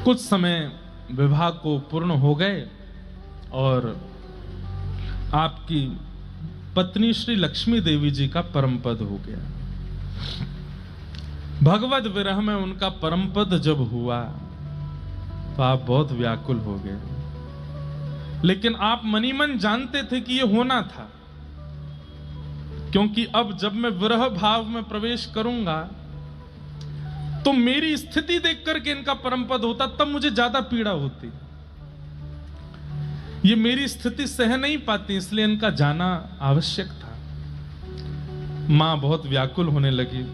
कुछ समय विवाह को पूर्ण हो गए और आपकी पत्नी श्री लक्ष्मी देवी जी का परम पद हो गया। भगवत विरह में उनका परम पद जब हुआ तो आप बहुत व्याकुल हो गए, लेकिन आप मनी मन जानते थे कि यह होना था, क्योंकि अब जब मैं विरह भाव में प्रवेश करूंगा तो मेरी स्थिति देख करके इनका परम पद होता, तब मुझे ज्यादा पीड़ा होती। ये मेरी स्थिति सह नहीं पाती, इसलिए इनका जाना आवश्यक था। मां बहुत व्याकुल होने लगी।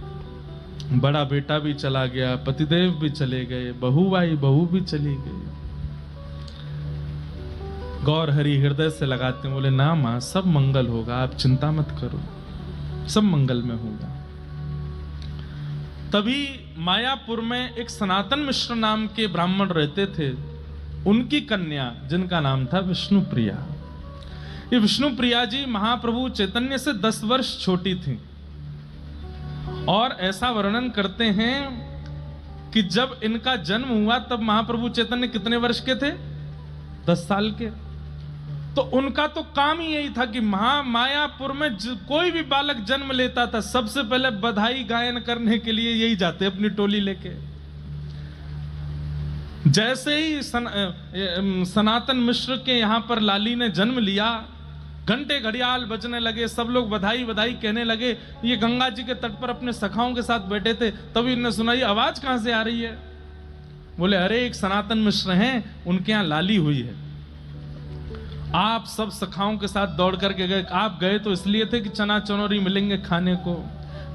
बड़ा बेटा भी चला गया, पतिदेव भी चले गए, बहू आई, बहू भी चली गई। गौर हरि हृदय से लगाते बोले, ना मां, सब मंगल होगा, आप चिंता मत करो, सब मंगल में होगा। तभी मायापुर में एक सनातन मिश्र नाम के ब्राह्मण रहते थे। उनकी कन्या, जिनका नाम था विष्णुप्रिया। ये विष्णुप्रिया जी महाप्रभु चैतन्य से 10 वर्ष छोटी थी, और ऐसा वर्णन करते हैं कि जब इनका जन्म हुआ तब महाप्रभु चैतन्य कितने वर्ष के थे? 10 साल के। तो उनका तो काम ही यही था कि मायापुर में कोई भी बालक जन्म लेता था, सबसे पहले बधाई गायन करने के लिए यही जाते अपनी टोली लेके। जैसे ही सनातन मिश्र के यहां पर लाली ने जन्म लिया, घंटे घड़ियाल बजने लगे, सब लोग बधाई बधाई कहने लगे। ये गंगा जी के तट पर अपने सखाओं के साथ बैठे थे, तभी इन्होंने सुना ये आवाज कहां से आ रही है। बोले, अरे एक सनातन मिश्र हैं, उनके यहां लाली हुई है। आप सब सखाओं के साथ दौड़ करके गए। आप गए तो इसलिए थे कि चना चनौरी मिलेंगे खाने को,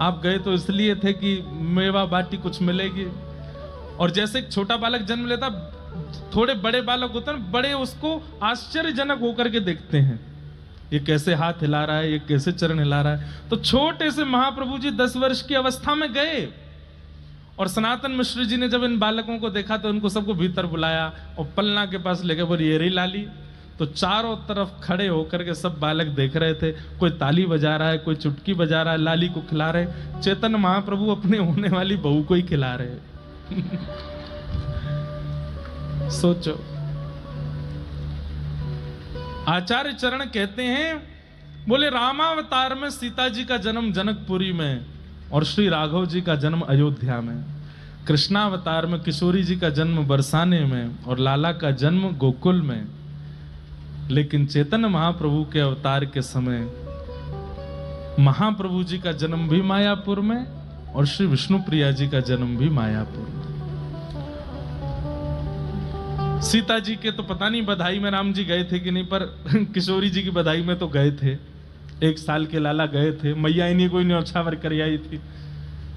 आप गए तो इसलिए थे कि मेवा बाटी कुछ मिलेगी। और जैसे एक छोटा बालक जन्म लेता, थोड़े बड़े बालक होते हैं, बड़े उसको आश्चर्यजनक होकर के देखते हैं, ये कैसे हाथ हिला रहा है, ये कैसे चरण हिला रहा है। तो छोटे से महाप्रभु जी 10 वर्ष की अवस्था में गए, और सनातन मिश्र जी ने जब इन बालकों को देखा तो उनको सबको भीतर बुलाया और पलना के पास लेके बोले, ये रही लाली। तो चारों तरफ खड़े होकर के सब बालक देख रहे थे, कोई ताली बजा रहा है, कोई चुटकी बजा रहा है, लाली को खिला रहे। चैतन्य महाप्रभु अपने होने वाली बहू को ही खिला रहे। सोचो, आचार्य चरण कहते हैं, बोले रामावतार में सीता जी का जन्म जनकपुरी में और श्री राघव जी का जन्म अयोध्या में, कृष्णावतार में किशोरी जी का जन्म बरसाने में और लाला का जन्म गोकुल में। लेकिन चैतन्य महाप्रभु के अवतार के समय महाप्रभु जी का जन्म भी मायापुर में और श्री विष्णुप्रिया जी का जन्म भी मायापुर में। सीता जी के तो पता नहीं बधाई में राम जी गए थे कि नहीं, पर किशोरी जी की बधाई में तो गए थे। 1 साल के लाला गए थे, मैया इन्हीं कोई न्यौछावर कर आई थी।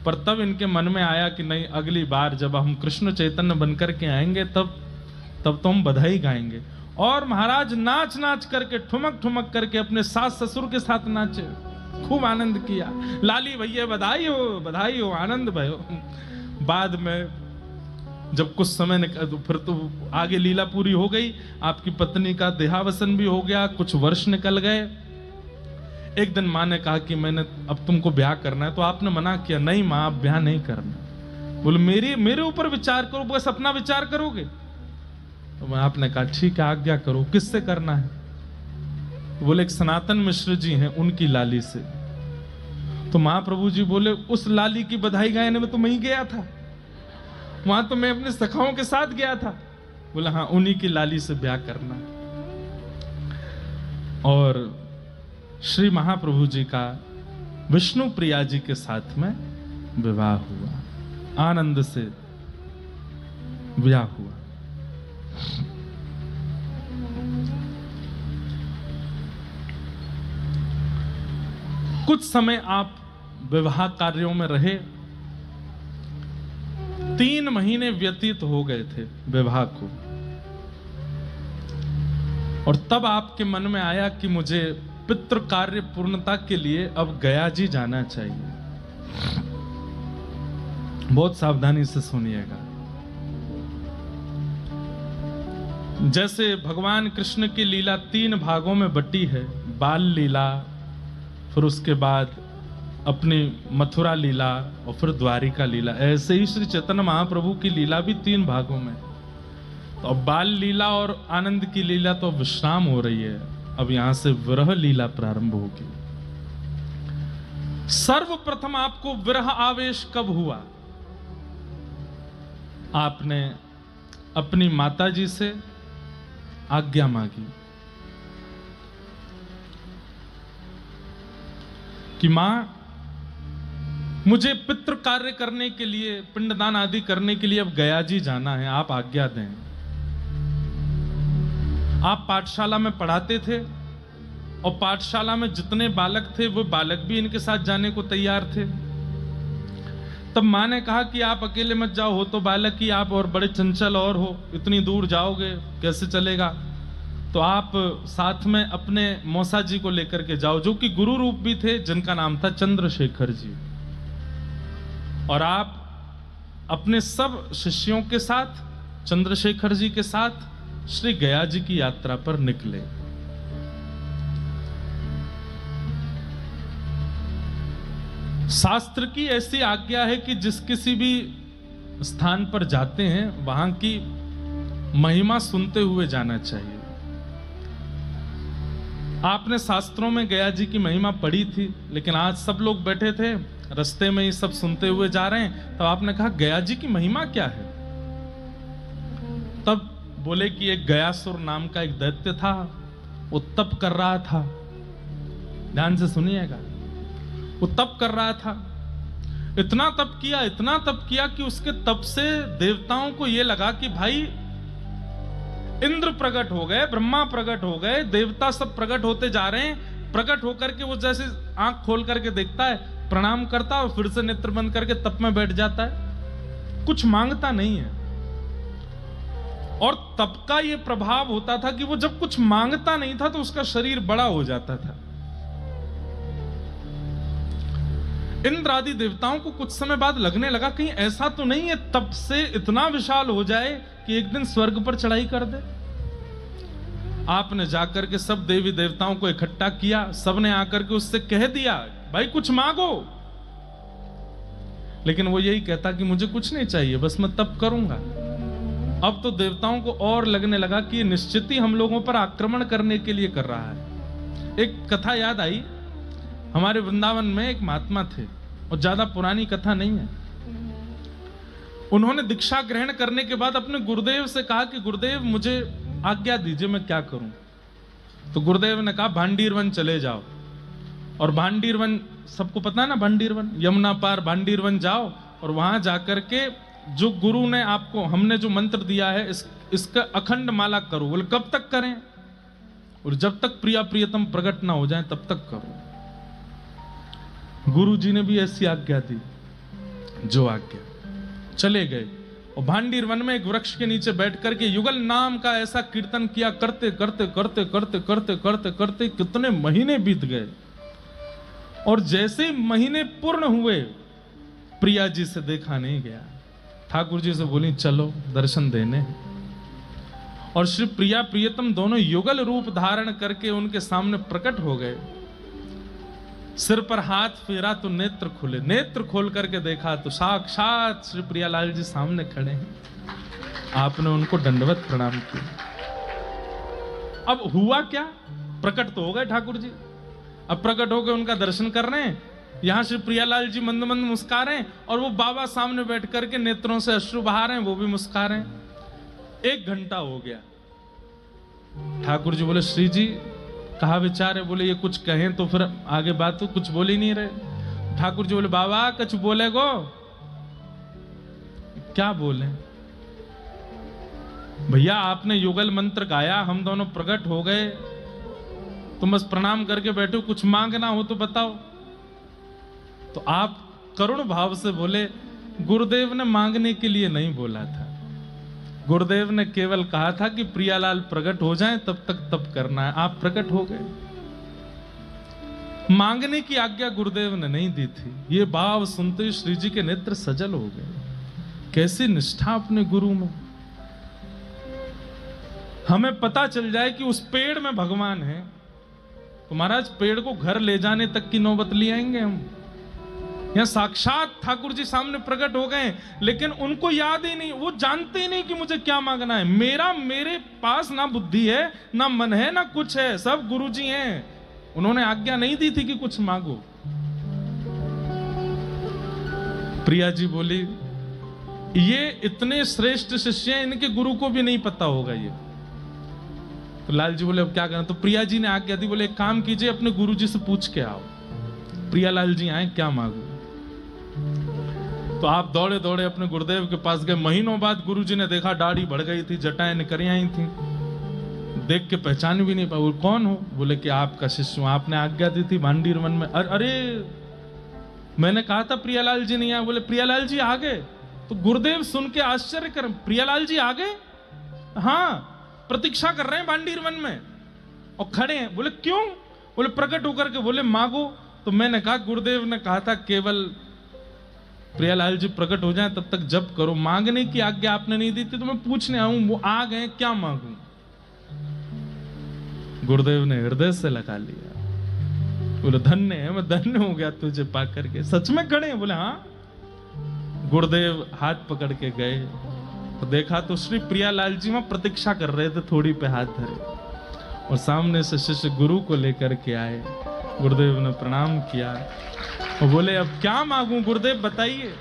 पर तब इनके मन में आया कि नहीं, अगली बार जब हम कृष्ण चैतन्य बनकर के आएंगे तब तो हम बधाई गाएंगे। और महाराज नाच नाच करके, ठुमक ठुमक करके अपने सास ससुर के साथ नाचे, खूब आनंद किया। लाली भैया बधाई हो, आनंद भयो। बाद में जब कुछ समय फिर तो आगे लीला पूरी हो गई, आपकी पत्नी का देहावसन भी हो गया, कुछ वर्ष निकल गए। एक दिन माँ ने कहा कि मैंने अब तुमको ब्याह करना है, तो आपने मना किया, नहीं माँ अब ब्याह नहीं करना। बोले मेरे ऊपर विचार करो, बस अपना विचार करोगे। तो आपने कहा ठीक है, आज्ञा करो, किससे करना है? बोले एक सनातन मिश्र जी हैं, उनकी लाली से। तो महाप्रभु जी बोले, उस लाली की बधाई गायने में तो मैं ही गया था, वहां तो मैं अपने सखाओं के साथ गया था। बोला हाँ, उन्हीं की लाली से ब्याह करना। और श्री महाप्रभु जी का विष्णु प्रिया जी के साथ में विवाह हुआ, आनंद से विवाह हुआ। कुछ समय आप विवाह कार्यों में रहे, 3 महीने व्यतीत हो गए थे विवाह को, और तब आपके मन में आया कि मुझे पितृ कार्य पूर्णता के लिए अब गया जी जाना चाहिए। बहुत सावधानी से सुनिएगा। जैसे भगवान कृष्ण की लीला 3 भागों में बटी है, बाल लीला, फिर उसके बाद अपनी मथुरा लीला और फिर द्वारिका लीला, ऐसे ही श्री चैतन्य महाप्रभु की लीला भी 3 भागों में। तो अब बाल लीला और आनंद की लीला तो विश्राम हो रही है, अब यहां से विरह लीला प्रारंभ होगी। सर्वप्रथम आपको विरह आवेश कब हुआ? आपने अपनी माताजी से आज्ञा मांगी कि मां, मुझे पितृ कार्य करने के लिए, पिंडदान आदि करने के लिए अब गया जी जाना है, आप आज्ञा दें। आप पाठशाला में पढ़ाते थे और पाठशाला में जितने बालक थे वो बालक भी इनके साथ जाने को तैयार थे। तब मां ने कहा कि आप अकेले मत जाओ, हो तो बालक ही आप और बड़े चंचल और हो, इतनी दूर जाओगे कैसे चलेगा, तो आप साथ में अपने मौसा जी को लेकर के जाओ, जो कि गुरु रूप भी थे, जिनका नाम था चंद्रशेखर जी। और आप अपने सब शिष्यों के साथ, चंद्रशेखर जी के साथ श्री गया जी की यात्रा पर निकले। शास्त्र की ऐसी आज्ञा है कि जिस किसी भी स्थान पर जाते हैं वहां की महिमा सुनते हुए जाना चाहिए। आपने शास्त्रों में गया जी की महिमा पढ़ी थी, लेकिन आज सब लोग बैठे थे रास्ते में ही सब सुनते हुए जा रहे हैं, तब आपने कहा गया जी की महिमा क्या है? तब बोले कि एक गयासुर नाम का एक दैत्य था, वो तप कर रहा था। ध्यान से सुनिएगा, वो तप कर रहा था, इतना तप किया कि उसके तप से देवताओं को यह लगा कि भाई इंद्र प्रकट हो गए, ब्रह्मा प्रकट हो गए, देवता सब प्रकट होते जा रहे हैं। प्रकट होकर के वो जैसे आंख खोल करके देखता है, प्रणाम करता है और फिर से नेत्र बंद करके तप में बैठ जाता है, कुछ मांगता नहीं है। और तप का ये प्रभाव होता था कि वो जब कुछ मांगता नहीं था तो उसका शरीर बड़ा हो जाता था। इंद्र आदि देवताओं को कुछ समय बाद लगने लगा कहीं ऐसा तो नहीं है तप से इतना विशाल हो जाए कि एक दिन स्वर्ग पर चढ़ाई कर दे। आपने जाकर के सब देवी देवताओं को इकट्ठा किया, सबने आकर के उससे कह दिया भाई कुछ मांगो, लेकिन वो यही कहता कि मुझे कुछ नहीं चाहिए, बस मैं तप करूंगा। अब तो देवताओं को और लगने लगा कि ये निश्चित ही हम लोगों पर आक्रमण करने के लिए कर रहा है। एक कथा याद आई, हमारे वृंदावन में एक महात्मा थे और ज्यादा पुरानी कथा नहीं है। उन्होंने दीक्षा ग्रहण करने के बाद अपने गुरुदेव से कहा कि गुरुदेव मुझे आज्ञा दीजिए, मैं क्या करूं? तो गुरुदेव ने कहा भांडीर वन चले जाओ। और भांडीर वन सबको पता है ना, भांडीर वन यमुना पार भांडीर वन जाओ और वहां जाकर के जो गुरु ने आपको, हमने जो मंत्र दिया है इसका अखंड माला करो। बोले कब तक करें? और जब तक प्रिया प्रियतम प्रकट ना हो जाए तब तक करो। गुरु जी ने भी ऐसी आज्ञा दी, जो आज्ञा, चले गए और भांडीर वन में एक वृक्ष के नीचे बैठ करके युगल नाम का ऐसा कीर्तन किया। करते करते करते करते करते करते करते कितने महीने बीत गए और जैसे महीने पूर्ण हुए प्रिया जी से देखा नहीं गया। ठाकुर जी से बोली चलो दर्शन देने। और श्री प्रिया प्रियतम दोनों युगल रूप धारण करके उनके सामने प्रकट हो गए। सिर पर हाथ फेरा तो नेत्र खुले, नेत्र खोल करके देखा तो साक्षात श्री प्रियालाल जी सामने खड़े हैं। आपने उनको दंडवत प्रणाम किया। अब हुआ क्या? प्रकट तो हो गए ठाकुर जी, अब प्रकट होकर उनका दर्शन कर रहे हैं। यहां श्री प्रियालाल जी मंद मंद मुस्का रहे हैं और वो बाबा सामने बैठ करके नेत्रों से अश्रु बहा रहे हैं, वो भी मुस्का रहे हैं। 1 घंटा हो गया। ठाकुर जी बोले श्री जी कहा विचार है? बोले ये कुछ कहें तो फिर आगे बात, तो कुछ बोल ही नहीं रहे। ठाकुर जी बोले बाबा कुछ बोले गो? क्या बोले भैया? आपने युगल मंत्र गाया, हम दोनों प्रकट हो गए, तुम बस प्रणाम करके बैठो, कुछ मांगना हो तो बताओ। तो आप करुण भाव से बोले गुरुदेव ने मांगने के लिए नहीं बोला था, गुरुदेव ने केवल कहा था कि प्रियालाल प्रकट हो जाएं तब तक तप करना है। आप प्रकट हो गए, मांगने की आज्ञा गुरुदेव ने नहीं दी थी। ये भाव सुनते ही श्री जी के नेत्र सजल हो गए। कैसी निष्ठा अपने गुरु में। हमें पता चल जाए कि उस पेड़ में भगवान है तो महाराज पेड़ को घर ले जाने तक की नौबत ले आएंगे हम। यहाँ साक्षात ठाकुर जी सामने प्रकट हो गए, लेकिन उनको याद ही नहीं, वो जानते ही नहीं कि मुझे क्या मांगना है। मेरे पास ना बुद्धि है, ना मन है, ना कुछ है, सब गुरु जी हैं। उन्होंने आज्ञा नहीं दी थी कि कुछ मांगो। प्रिया जी बोली, ये इतने श्रेष्ठ शिष्य हैं, इनके गुरु को भी नहीं पता होगा ये। तो लाल जी बोले अब क्या करना। तो प्रिया जी ने आज्ञा दी, बोले एक काम कीजिए, अपने गुरु जी से पूछ के आओ। प्रिया लाल जी आए, क्या मांगो। तो आप दौड़े दौड़े अपने गुरुदेव के पास गए। महीनों बाद गुरुजी ने देखा दाढ़ी बढ़ गई थी, जटाएं निकल आई थी, देख के पहचान भी नहीं पाए। कौन हो? बोले कि आपका शिष्य हूं, आपने आज्ञा दी थी भांडीर वन में। अरे मैंने कहा था प्रियालाल जी नहीं आए। बोले प्रियालाल जी आ गए। तो गुरुदेव सुन के आश्चर्य कर, प्रियालाल जी आ गए? हाँ, प्रतीक्षा कर रहे हैं भांडीर वन में और खड़े हैं। बोले क्यों? बोले प्रकट होकर के बोले मांगो। तो मैंने कहा गुरुदेव ने कहा था केवल प्रियालाल जी प्रकट हो जाएं तब तक जप करो, मांगने की आज्ञा आपने नहीं दी थी, तो मैं पूछने आऊं, वो आ गए, क्या मांगूं। गुरुदेव ने हृदय से लगा लिया। बोले धन्य है, मैं धन्य हो गया तुझे पा करके। सच में खड़े हैं? बोले हाँ। गुरुदेव हाथ पकड़ के गए तो देखा तो श्री प्रियालाल जी वहां प्रतीक्षा कर रहे थे, थोड़ी पे हाथ धरे, और सामने से शिष्य गुरु को लेकर के आए। गुरुदेव ने प्रणाम किया और बोले अब क्या मांगूं गुरुदेव बताइए।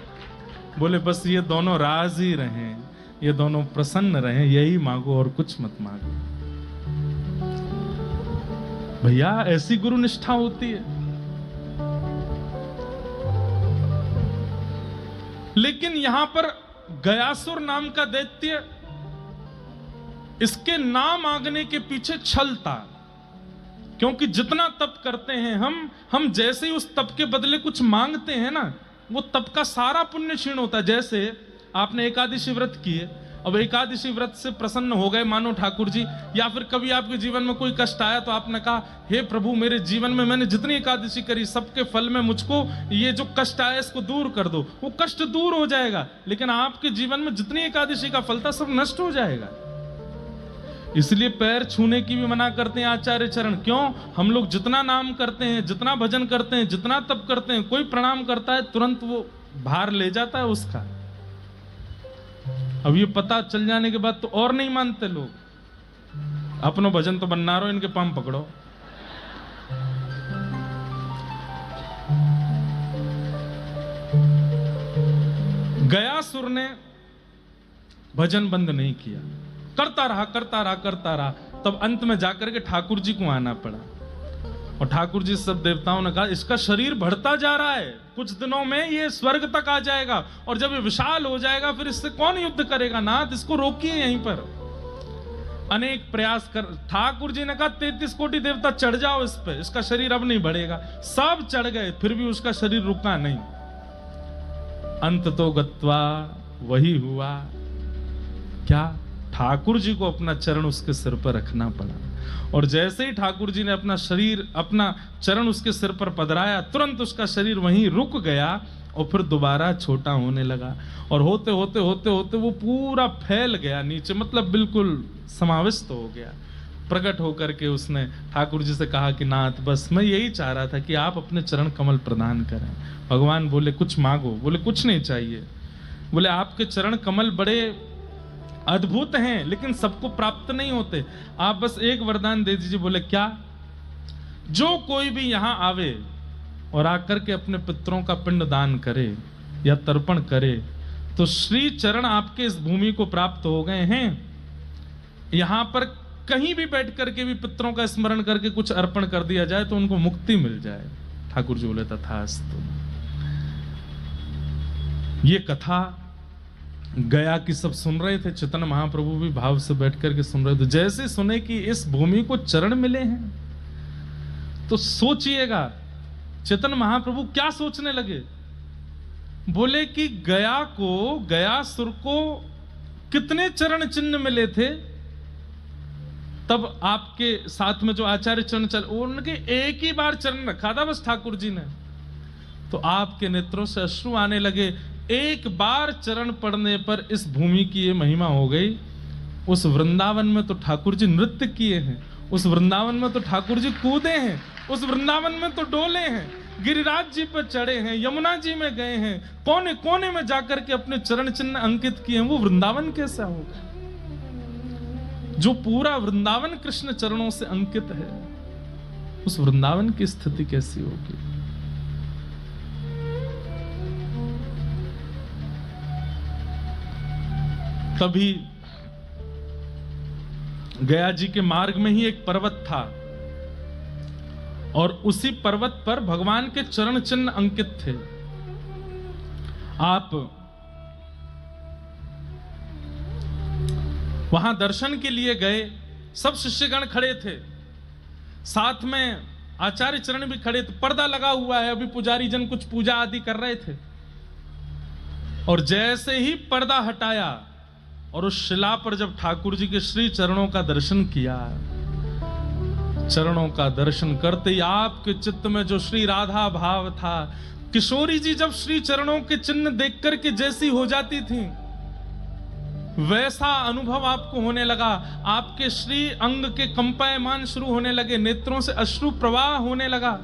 बोले बस ये दोनों राजी ही रहें, ये दोनों प्रसन्न रहें, यही मांगो और कुछ मत मांगो। भैया ऐसी गुरु निष्ठा होती है। लेकिन यहां पर गयासुर नाम का दैत्य, इसके नाम मांगने के पीछे छल था। क्योंकि जितना तप करते हैं हम जैसे ही उस तप के बदले कुछ मांगते हैं ना, वो तप का सारा पुण्य क्षीण होता है। जैसे आपने एकादशी व्रत किए, अब एकादशी व्रत से प्रसन्न हो गए मानो ठाकुर जी, या फिर कभी आपके जीवन में कोई कष्ट आया तो आपने कहा हे प्रभु मेरे जीवन में मैंने जितनी एकादशी करी सबके फल में मुझको ये जो कष्ट आया इसको दूर कर दो। वो कष्ट दूर हो जाएगा, लेकिन आपके जीवन में जितनी एकादशी का फल था सब नष्ट हो जाएगा। इसलिए पैर छूने की भी मना करते हैं आचार्य चरण। क्यों? हम लोग जितना नाम करते हैं, जितना भजन करते हैं, जितना तप करते हैं, कोई प्रणाम करता है तुरंत वो भार ले जाता है उसका। अब ये पता चल जाने के बाद तो और नहीं मानते लोग। अपनो भजन तो बनना रहो, इनके पाम पकड़ो। गयासुर ने भजन बंद नहीं किया, करता रहा। तब अंत में जाकर के ठाकुर जी को आना पड़ा, और ठाकुर जी सब देवताओं ने कहा इसका शरीर बढ़ता जा रहा है, कुछ दिनों में ये स्वर्ग तक आ जाएगा, और जब ये विशाल हो जाएगा फिर इससे कौन युद्ध करेगा नाथ, इसको रोकिए यहीं पर। अनेक प्रयास कर, ठाकुर जी ने कहा 33 कोटि देवता चढ़ जाओ इस पे, इसका शरीर अब नहीं बढ़ेगा। सब चढ़ गए, फिर भी उसका शरीर रुका नहीं। अंत तो गत्वा वही हुआ क्या, ठाकुर जी को अपना चरण उसके सिर पर रखना पड़ा, और जैसे ही ठाकुर जी ने अपना चरण उसके सिर पर पधराया, तुरंत उसका शरीर वहीं रुक गया और फिर दोबारा छोटा होने लगा, और होते होते वो पूरा फैल गया नीचे, मतलब बिल्कुल समाविष्ट हो गया। प्रकट होकर के उसने ठाकुर जी से कहा कि नाथ बस मैं यही चाह रहा था कि आप अपने चरण कमल प्रदान करें। भगवान बोले कुछ मांगो। बोले कुछ नहीं चाहिए। बोले आपके चरण कमल बड़े अद्भुत हैं, लेकिन सबको प्राप्त नहीं होते, आप बस एक वरदान दे दीजिए। बोले क्या? जो कोई भी यहां आवे और आकर के अपने पितरों का पिंड दान करे या तर्पण करे तो श्री चरण आपके इस भूमि को प्राप्त हो गए हैं। यहां पर कहीं भी बैठ करके भी पितरों का स्मरण करके कुछ अर्पण कर दिया जाए तो उनको मुक्ति मिल जाए। ठाकुर जी बोले तथास्तु। ये कथा गया की सब सुन रहे थे, चैतन्य महाप्रभु भी भाव से बैठ करके सुन रहे थे। जैसे सुने कि इस भूमि को चरण मिले हैं तो सोचिएगा चैतन्य महाप्रभु क्या सोचने लगे। बोले कि गयासुर को कितने चरण चिन्ह मिले थे, तब आपके साथ में जो आचार्य चरण चल उनके एक ही बार चरण रखा था बस ठाकुर जी ने, तो आपके नेत्रों से अश्रु आने लगे। एक बार चरण पड़ने पर इस भूमि की ये महिमा हो गई। उस वृंदावन में तो ठाकुर जी नृत्य किए हैं, उस वृंदावन में तो ठाकुर जी कूदे हैं, उस वृंदावन में तो डोले हैं, गिरिराज जी पर चढ़े हैं, यमुना जी में गए हैं, कोने कोने में जाकर के अपने चरण चिन्ह अंकित किए हैं, वो वृंदावन कैसा होगा? जो पूरा वृंदावन कृष्ण चरणों से अंकित है, उस वृंदावन की स्थिति कैसी होगी? तभी गया जी के मार्ग में ही एक पर्वत था और उसी पर्वत पर भगवान के चरण चिन्ह अंकित थे। आप वहां दर्शन के लिए गए, सब शिष्यगण खड़े थे, साथ में आचार्य चरण भी खड़े थे, पर्दा लगा हुआ है, अभी पुजारी जन कुछ पूजा आदि कर रहे थे। और जैसे ही पर्दा हटाया और उस शिला पर जब ठाकुर जी के श्री चरणों का दर्शन किया, चरणों का दर्शन करते ही आपके चित्त में जो श्री राधा भाव था, किशोरी जी जब श्री चरणों के चिन्ह देख करके जैसी हो जाती थी, वैसा अनुभव आपको होने लगा। आपके श्री अंग के कंपायमान शुरू होने लगे, नेत्रों से अश्रु प्रवाह होने लगा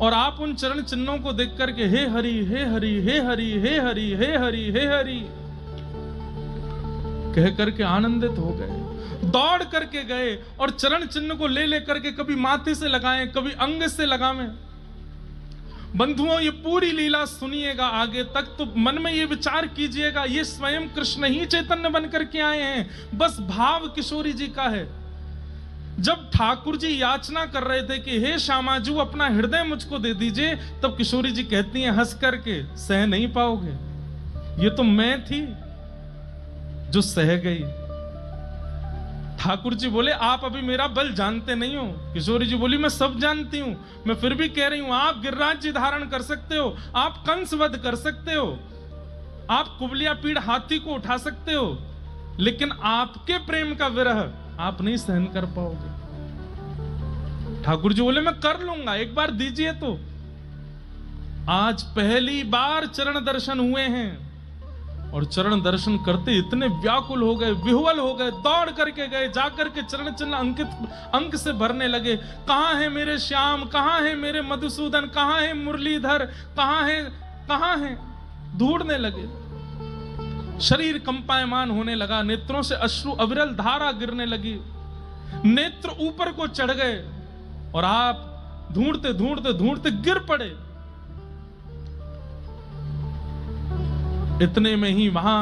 और आप उन चरण चिन्हों को देख करके हे हरि हे हरि हे हरि हे हरि हे हरि हे हरि कह करके आनंदित हो गए। दौड़ करके गए और चरण चिन्ह को ले लेकर के कभी माथे से लगाएं, कभी अंग से लगावें। बंधुओं, ये पूरी लीला सुनिएगा आगे तक, तो मन में ये विचार कीजिएगा, ये स्वयं कृष्ण ही चैतन्य बन करके आए हैं, बस भाव किशोरी जी का है। जब ठाकुर जी याचना कर रहे थे कि हे श्यामाजू अपना हृदय मुझको दे दीजिए, तब किशोरी जी कहती हैं हंस करके, सह नहीं पाओगे, ये तो मैं थी जो सह गई। ठाकुर जी बोले आप अभी मेरा बल जानते नहीं हो। किशोरी जी बोली मैं सब जानती हूं, मैं फिर भी कह रही हूं, आप गिरिराज जी धारण कर सकते हो, आप कंस वध कर सकते हो, आप कुबलिया पीड़ हाथी को उठा सकते हो, लेकिन आपके प्रेम का विरह आप नहीं सहन कर पाओगे। ठाकुर जी बोले मैं कर लूंगा, एक बार दीजिए। तो आज पहली बार चरण दर्शन हुए हैं और चरण दर्शन करते इतने व्याकुल हो गए, विह्वल हो गए, दौड़ करके गए, जाकर के चरण चिन्ह अंकित अंक से भरने लगे। कहां है मेरे श्याम, कहां है मेरे मधुसूदन, कहां है मुरलीधर, कहां है, ढूंढने लगे। शरीर कंपायमान होने लगा, नेत्रों से अश्रु अविरल धारा गिरने लगी, नेत्र ऊपर को चढ़ गए और आप ढूंढते ढूंढते ढूंढते गिर पड़े। इतने में ही वहां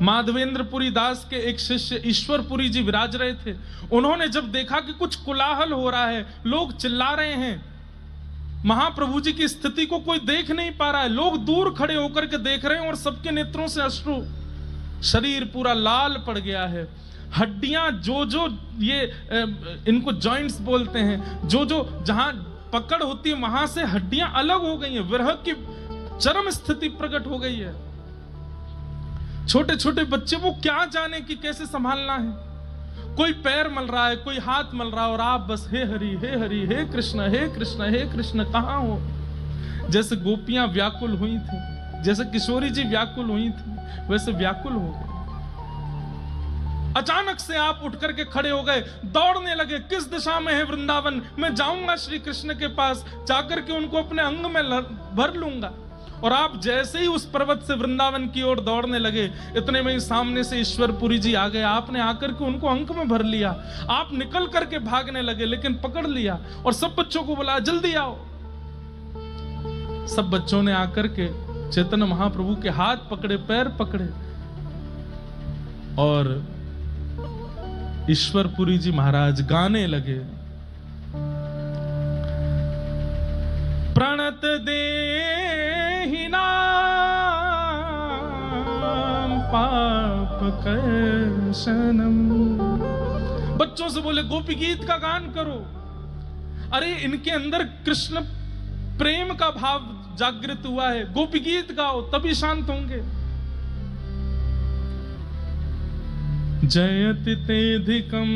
माधवेंद्रपुरी दास के एक शिष्य ईश्वरपुरी जी विराज रहे थे। उन्होंने जब देखा कि कुछ कोलाहल हो रहा है, लोग चिल्ला रहे हैं, महाप्रभु जी की स्थिति को कोई देख नहीं पा रहा है, लोग दूर खड़े होकर के देख रहे हैं और सबके नेत्रों से अश्रु, शरीर पूरा लाल पड़ गया है, हड्डियां जो ये इनको जॉइंट्स बोलते हैं, जो जहां पकड़ होती है वहां से हड्डियां अलग हो गई हैं, विरह की चरम स्थिति प्रकट हो गई है। छोटे छोटे बच्चे वो क्या जाने कि कैसे संभालना है, कोई पैर मल रहा है, कोई हाथ मल रहा है और आप बस हे हरि हे हरि हे कृष्ण हे कृष्ण हे कृष्ण। कहां हो? जैसे गोपियां व्याकुल हुई थी, जैसे किशोरी जी व्याकुल हुई थी, वैसे व्याकुल हो गए। अचानक से आप उठ करके खड़े हो गए, दौड़ने लगे, किस दिशा में है वृंदावन, मैं जाऊंगा श्री कृष्ण के पास, जाकर के उनको अपने अंग में भर लूंगा। और आप जैसे ही उस पर्वत से वृंदावन की ओर दौड़ने लगे, इतने में ही सामने से ईश्वरपुरी जी आ गए। आपने आकर के उनको अंक में भर लिया, आप निकल करके भागने लगे, लेकिन पकड़ लिया और सब बच्चों को बुलाया जल्दी आओ। सब बच्चों ने आकर के चैतन्य महाप्रभु के हाथ पकड़े, पैर पकड़े और ईश्वरपुरी जी महाराज गाने लगे, प्रणत देहि नाम पाप कर्षणम। बच्चों से बोले गोपी गीत का गान करो। अरे इनके अंदर कृष्ण प्रेम का भाव जागृत हुआ है, गोपी गीत गाओ तभी शांत होंगे। जयति तेधिकं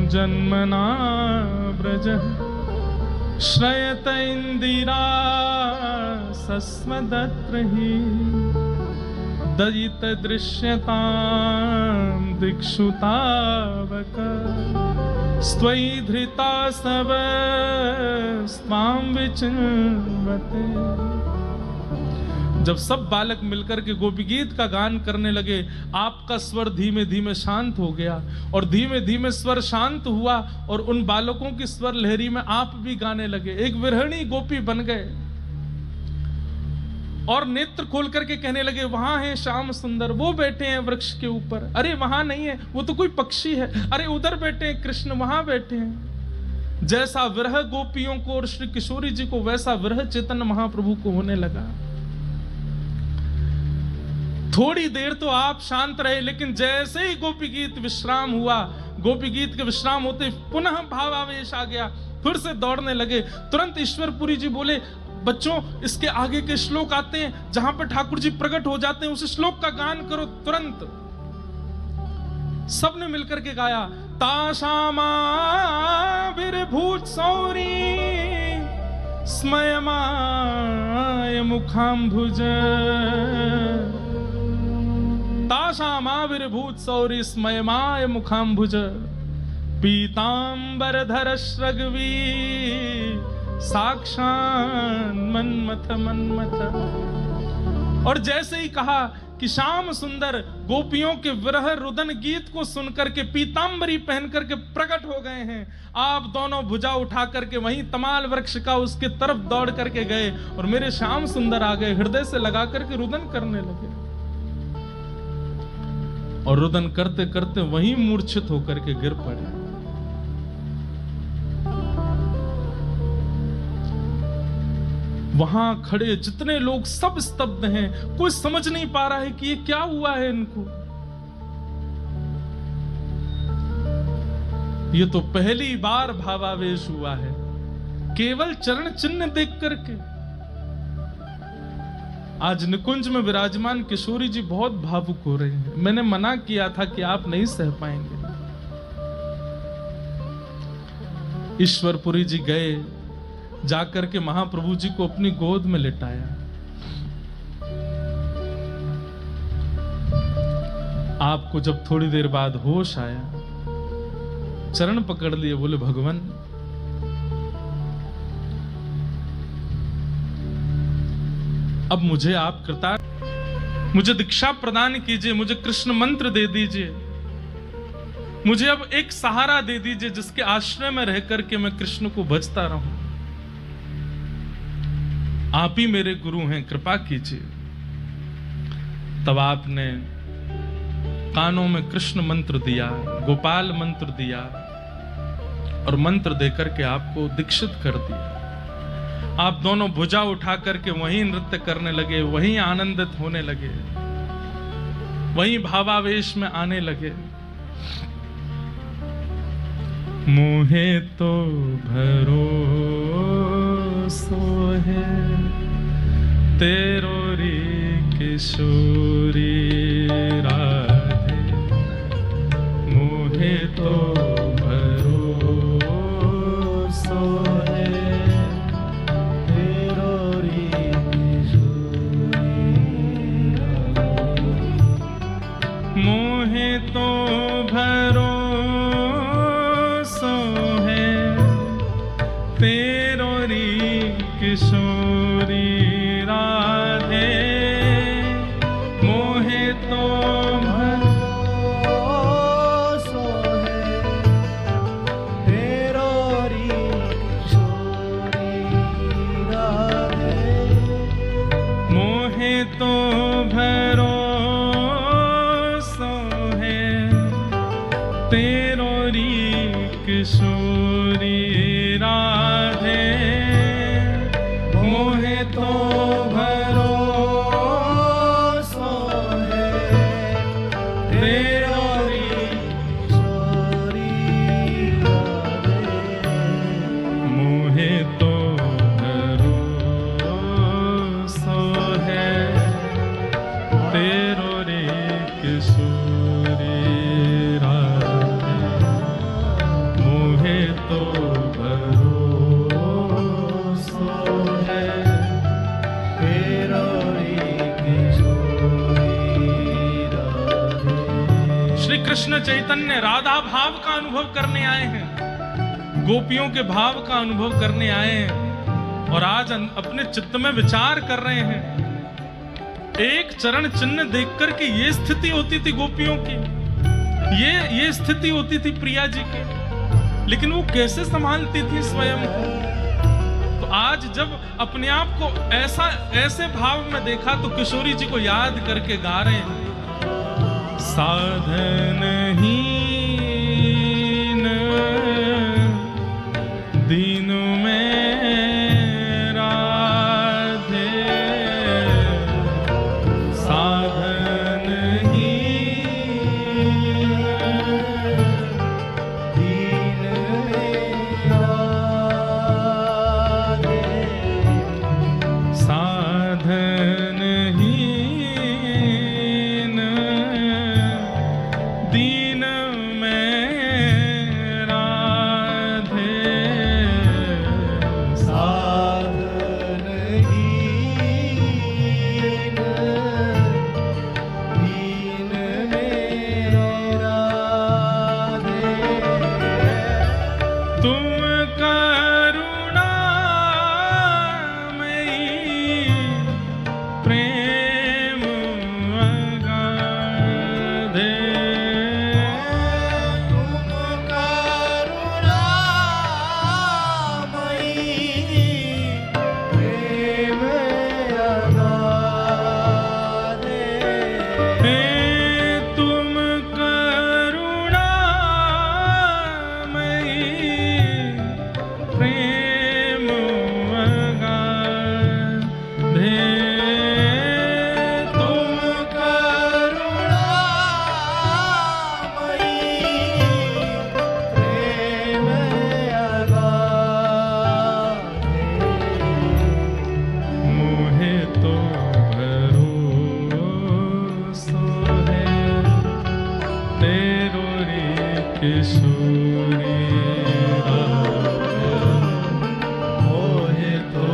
जन्मना ब्रजः श्रयत इंदिरा सस्मदत्रहि दयित दृश्यतां दिक्षुतावक स्वयं धृता सब स्वाम विचिन्वते। जब सब बालक मिलकर के गोपी गीत का गान करने लगे, आपका स्वर धीमे धीमे शांत हो गया और धीमे धीमे स्वर शांत हुआ और उन बालकों की स्वर लहरी में आप भी गाने लगे। एक विरहणी गोपी बन गए और नेत्र खोल करके कहने लगे, वहां है श्याम सुंदर, वो बैठे हैं वृक्ष के ऊपर। अरे वहां नहीं है, वो तो कोई पक्षी है। अरे उधर बैठे हैं कृष्ण, वहां बैठे हैं। जैसा विरह गोपियों को और श्री किशोरी जी को, वैसा विरह चैतन्य महाप्रभु को होने लगा। थोड़ी देर तो आप शांत रहे, लेकिन जैसे ही गोपी गीत विश्राम हुआ, गोपी गीत के विश्राम होते पुनः भावावेश आ गया, फिर से दौड़ने लगे। तुरंत ईश्वरपुरी जी बोले, बच्चों इसके आगे के श्लोक आते हैं जहां पर ठाकुर जी प्रकट हो जाते हैं, उस श्लोक का गान करो तुरंत। सबने मिलकर के गाया, ताशामा विरभूत सौरी स्मयमाय मुखाम्भुज, ताशामाविर्भूत सौरि स्मयमाय मुखाम्भुज, पीतांबरधर श्रगवी साक्षान मन्मथ मन्मथ। और जैसे ही कहा कि श्याम सुंदर गोपियों के विरह रुदन गीत को सुनकर के पीतांबरी पहन करके प्रकट हो गए हैं, आप दोनों भुजा उठा करके वहीं तमाल वृक्ष का उसके तरफ दौड़ करके गए और मेरे श्याम सुंदर आ गए, हृदय से लगा करके रुदन करने लगे और रुदन करते करते वहीं मूर्छित होकर के गिर पड़े। वहां खड़े जितने लोग सब स्तब्ध हैं, कोई समझ नहीं पा रहा है कि ये क्या हुआ है इनको। ये तो पहली बार भावावेश हुआ है, केवल चरण चिन्ह देख करके। आज निकुंज में विराजमान किशोरी जी बहुत भावुक हो रहे हैं। मैंने मना किया था कि आप नहीं सह पाएंगे। ईश्वरपुरी जी गए, जाकर के महाप्रभु जी को अपनी गोद में लिटाया। आपको जब थोड़ी देर बाद होश आया, चरण पकड़ लिए, बोले भगवान अब मुझे आप कृतार्थ, मुझे दीक्षा प्रदान कीजिए, मुझे कृष्ण मंत्र दे दीजिए, मुझे अब एक सहारा दे दीजिए जिसके आश्रय में रह करके मैं कृष्ण को भजता रहूं। आप ही मेरे गुरु हैं, कृपा कीजिए। तब आपने कानों में कृष्ण मंत्र दिया, गोपाल मंत्र दिया और मंत्र देकर के आपको दीक्षित कर दिया। आप दोनों भुजा उठा करके वहीं नृत्य करने लगे, वहीं आनंदित होने लगे, वहीं भावावेश में आने लगे। मोहे तो भरोसो है तेरो री किशोरी राधे, मोहे तो भरोसो है तेरो री किशोरी राधे, मोहे तो भरोसो है तेरो री किशोरी राधे, मोहे तो भरोसो है तेरो री किशोरी राधे, मोहे तो भरोसो है तेरो री किशोरी राधे, मोहे तो भरोसो है तेरो री किशोरी राधे, मोहे तो भरोसो है तेरो री किशोरी राधे, मोहे तो भरोसो है तेरो री किशोरी राधे। श्री कृष्ण चैतन्य राधा भाव का अनुभव करने आए हैं। गोपियों के भाव का अनुभव करने आए हैं और आज अपने चित्त में विचार कर रहे हैं। एक चरण चिन्ह देखकर के ये स्थिति होती थी गोपियों की, ये स्थिति होती थी प्रिया जी की, लेकिन वो कैसे संभालती थी स्वयं को। तो आज जब अपने आप को ऐसे भाव में देखा तो किशोरी जी को याद करके गा रहे हैं, साधन हीन दीन में राधे, साधन हीन दीन में राधे, साधन हीन दीन में राधे, साधन हीन दीन में राधे, तुम करुणामयी प्रेम अगाधे, तुम करुणामयी प्रेम अगाधे, तुम करुणामयी प्रेम अगाधे, मोहे तो भरोसा है तेरो रे किशोरी राधे, मोहे तो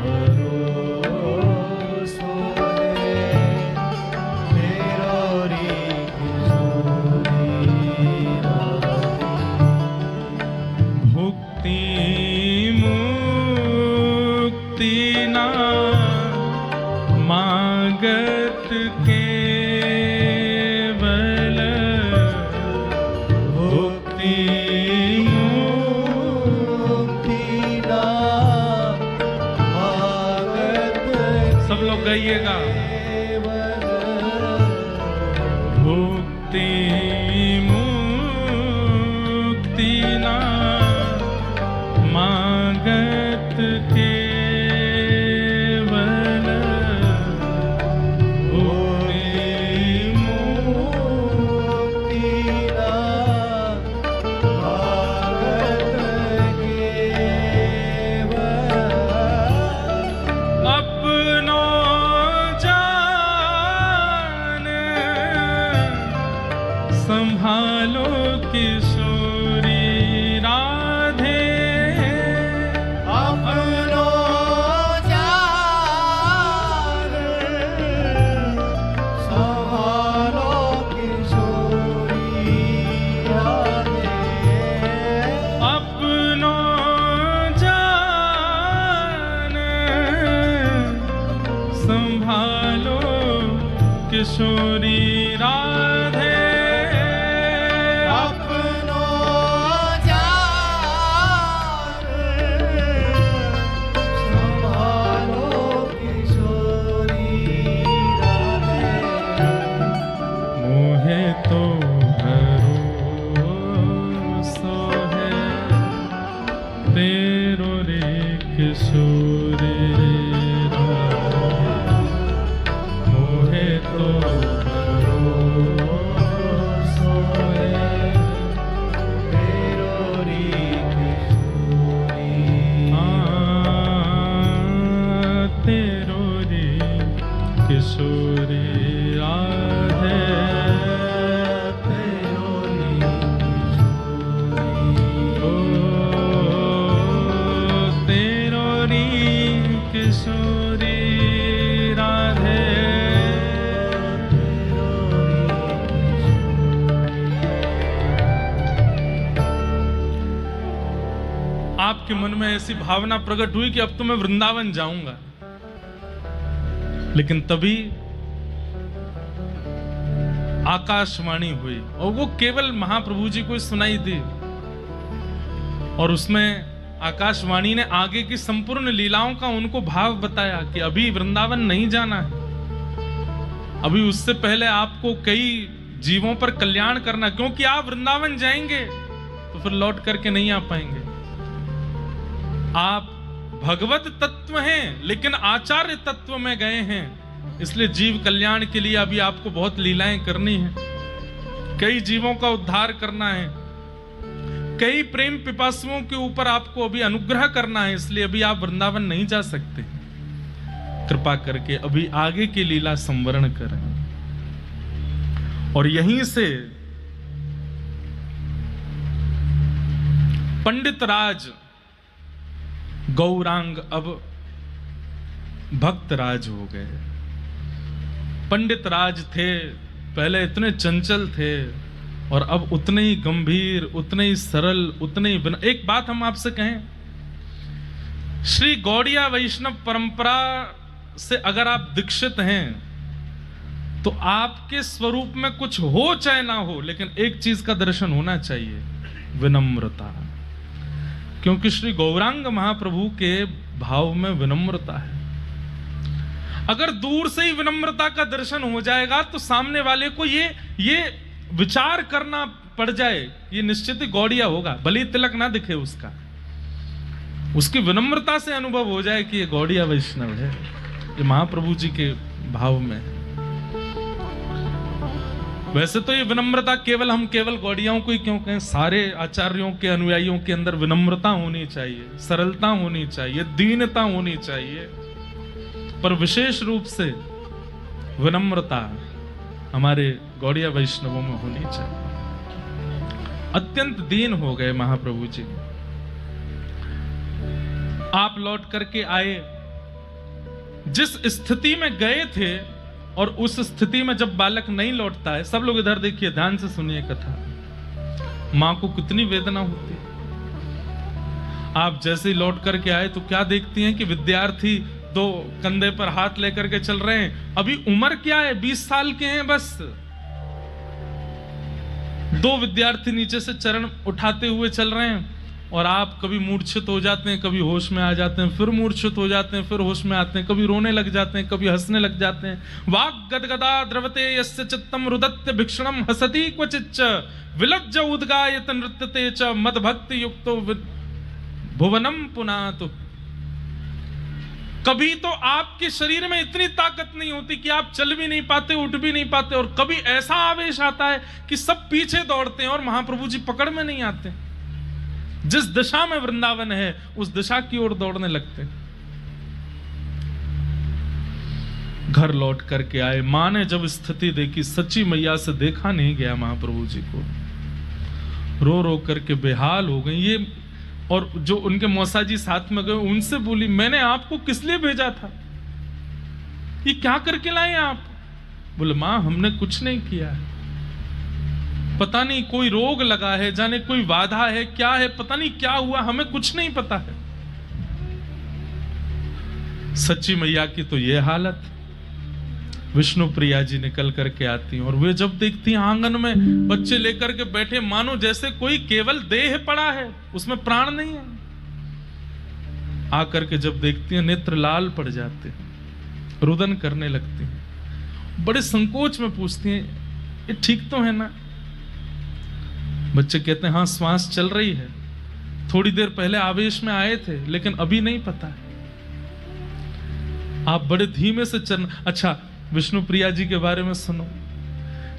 भरोसा है तेरो रे किशोरी राधे, भुक्ति मुक्ति ना मांगत केवल, भुक्ति मुक्ति ना मांगत, सब लोग गाइएगा, भुक्ति मुक्ति ना मांगत केवल, भुक्ति मुक्ति ना मांगत केवल, अपनो जान संभालो किशोरी राधे, अपनो जान संभालो किशोरी राधे, अपनो जान संभालो किशोरी राधे, अपनो जान संभालो किशोरी राधे, मोहे तो भरोसा है तेरो रे किशोरी राधे, मोहे तो भरोसा है तेरो रे किशोरी, तेरो रे किशोरी राधे, तेरो रे किशोरी, तेरो रे किशोरी राधे, आपके मन में ऐसी भावना प्रकट हुई कि अब तो मैं वृंदावन जाऊंगा। लेकिन तभी आकाशवाणी हुई और वो केवल महाप्रभु जी को सुनाई दी, और उसमें आकाशवाणी ने आगे की संपूर्ण लीलाओं का उनको भाव बताया कि अभी वृंदावन नहीं जाना है, अभी उससे पहले आपको कई जीवों पर कल्याण करना, क्योंकि आप वृंदावन जाएंगे तो फिर लौट करके नहीं आ पाएंगे। आप भगवत तत्व हैं लेकिन आचार्य तत्व में गए हैं, इसलिए जीव कल्याण के लिए अभी आपको बहुत लीलाएं करनी है, कई जीवों का उद्धार करना है, कई प्रेम पिपासुओं के ऊपर आपको अभी अनुग्रह करना है, इसलिए अभी आप वृंदावन नहीं जा सकते। कृपा करके अभी आगे की लीला संवरण करें। और यहीं से पंडित राज गौरांग अब भक्त राज हो गए। पंडित राज थे पहले इतने चंचल थे और अब उतने ही गंभीर, उतने ही सरल, उतने ही एक बात हम आपसे कहें, श्री गौड़िया वैष्णव परंपरा से अगर आप दीक्षित हैं तो आपके स्वरूप में कुछ हो चाहे ना हो, लेकिन एक चीज का दर्शन होना चाहिए, विनम्रता। क्योंकि श्री गौरांग महाप्रभु के भाव में विनम्रता है। अगर दूर से ही विनम्रता का दर्शन हो जाएगा तो सामने वाले को ये विचार करना पड़ जाए, ये निश्चित ही गौड़िया होगा, भले ही तिलक ना दिखे उसका, उसकी विनम्रता से अनुभव हो जाए कि ये गौड़िया वैष्णव है, ये महाप्रभु जी के भाव में है। वैसे तो ये विनम्रता हम केवल गौड़ियाओं को ही क्यों कहें, सारे आचार्यों के अनुयायियों के अंदर विनम्रता होनी चाहिए, सरलता होनी चाहिए, दीनता होनी चाहिए, पर विशेष रूप से विनम्रता हमारे गौड़िया वैष्णवों में होनी चाहिए। अत्यंत दीन हो गए महाप्रभु जी। आप लौट करके आए, जिस स्थिति में गए थे और उस स्थिति में जब बालक नहीं लौटता है, सब लोग इधर देखिए, ध्यान से सुनिए कथा, मां को कितनी वेदना होती है। आप जैसे ही लौट करके आए तो क्या देखती हैं कि विद्यार्थी दो कंधे पर हाथ लेकर के चल रहे हैं। अभी उम्र क्या है, 20 साल के हैं बस। दो विद्यार्थी नीचे से चरण उठाते हुए चल रहे हैं और आप कभी मूर्छित हो जाते हैं, कभी होश में आ जाते हैं, फिर मूर्छित हो जाते हैं, फिर होश में आते हैं, कभी रोने लग जाते हैं, कभी हंसने लग जाते हैं। वाक् गदगदा द्रवते यस्य चित्तम रुदत्य भिक्षणम हसति क्वचिच्च विलज्ज उद्गायत नृत्यते च मदभक्ति युक्तो भुवनम पुनातु। कभी तो आपके शरीर में इतनी ताकत नहीं होती कि आप चल भी नहीं पाते, उठ भी नहीं पाते, और कभी ऐसा आवेश आता है कि सब पीछे दौड़ते हैं और महाप्रभु जी पकड़ में नहीं आते। जिस दिशा में वृंदावन है उस दिशा की ओर दौड़ने लगते। घर लौट करके आए, मां ने जब स्थिति देखी, सच्ची मैया से देखा नहीं गया महाप्रभु जी को, रो रो करके बेहाल हो गई। ये और जो उनके मौसा जी साथ में गए, उनसे बोली, मैंने आपको किस लिए भेजा था, ये क्या करके लाए आप? बोले, मां हमने कुछ नहीं किया है, पता नहीं कोई रोग लगा है, जाने कोई बाधा है, क्या है, पता नहीं क्या हुआ, हमें कुछ नहीं पता है। सच्ची मैया की तो ये हालत। विष्णु प्रिया जी निकल करके आती हैं और वे जब देखती हैं आंगन में बच्चे लेकर के बैठे, मानो जैसे कोई केवल देह पड़ा है, उसमें प्राण नहीं है। आकर के जब देखती हैं नेत्र लाल पड़ जाते हैं, रुदन करने लगती हैं, बड़े संकोच में पूछती हैं, ये ठीक तो है ना? बच्चे कहते हैं, हाँ श्वास चल रही है, थोड़ी देर पहले आवेश में आए थे लेकिन अभी नहीं पता है। आप बड़े धीमे से चलना। अच्छा, विष्णु प्रिया जी के बारे में सुनो।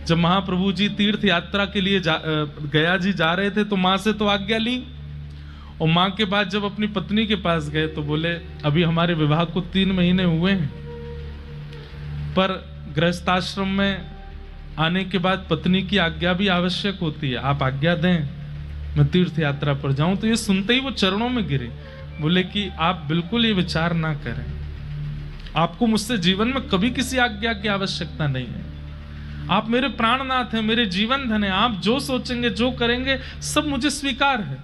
जब महाप्रभु जी तीर्थ यात्रा के लिए गया जी जा रहे थे तो मां से तो आज्ञा ली, और मां के बाद जब अपनी पत्नी के पास गए तो बोले, अभी हमारे विवाह को 3 महीने हुए हैं, पर गृहस्थाश्रम में आने के बाद पत्नी की आज्ञा भी आवश्यक होती है, आप आज्ञा दें मैं तीर्थ यात्रा पर जाऊं। तो ये सुनते ही वो चरणों में गिरे, बोले कि आप बिल्कुल ये विचार ना करें, आपको मुझसे जीवन में कभी किसी आज्ञा की आवश्यकता नहीं है, आप मेरे प्राणनाथ हैं, मेरे जीवन धन है, आप जो सोचेंगे जो करेंगे सब मुझे स्वीकार है।